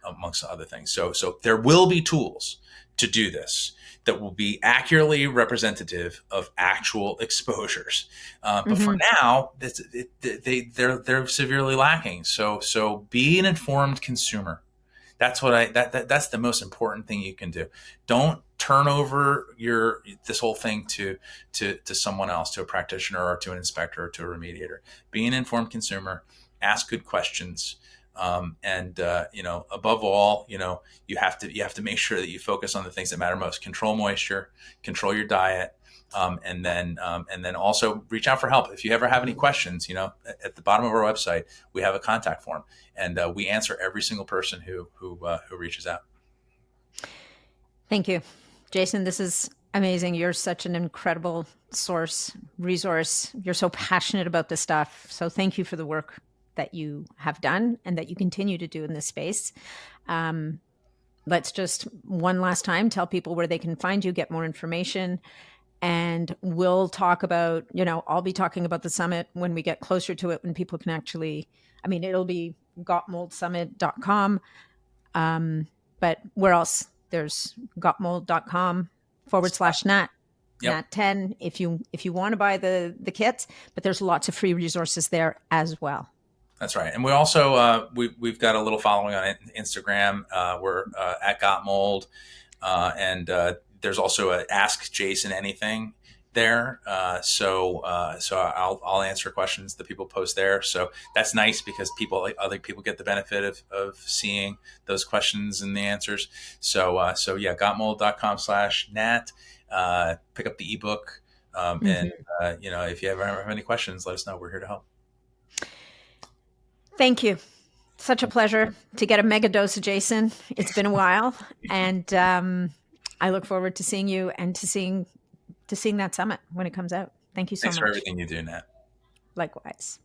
amongst other things. So there will be tools to do this that will be accurately representative of actual exposures. But for Hmm. now, they're severely lacking. So be an informed consumer. That's what that's the most important thing you can do. Don't turn over this whole thing to someone else, to a practitioner or to an inspector or to a remediator. Be an informed consumer, ask good questions. And above all, you have to make sure that you focus on the things that matter most. Control moisture, control your diet, and then also reach out for help if you ever have any questions. At the bottom of our website we have a contact form, and we answer every single person who reaches out. Thank you, Jason. This is amazing. You're such an incredible resource. You're so passionate about this stuff. So thank you for the work that you have done and that you continue to do in this space. Let's just one last time tell people where they can find you, get more information. And we'll talk about, I'll be talking about the summit when we get closer to it, when people can actually, it'll be gotmoldsummit.com. But where else? There's gotmold.com/nat, Yep. nat 10 if you want to buy the kits, but there's lots of free resources there as well. That's right. And we also we've got a little following on Instagram. We're at Got Mold, and there's also a Ask Jason Anything there. So I'll answer questions that people post there. So that's nice because other people get the benefit of seeing those questions and the answers. So yeah, gotmold.com/nat. Pick up the ebook, and if you ever have any questions, let us know. We're here to help. Thank you. Such a pleasure to get a mega dose of Jason. It's been a while, and I look forward to seeing you and to seeing that summit when it comes out. Thank you so Thanks for much. everything you do, Nat. Likewise.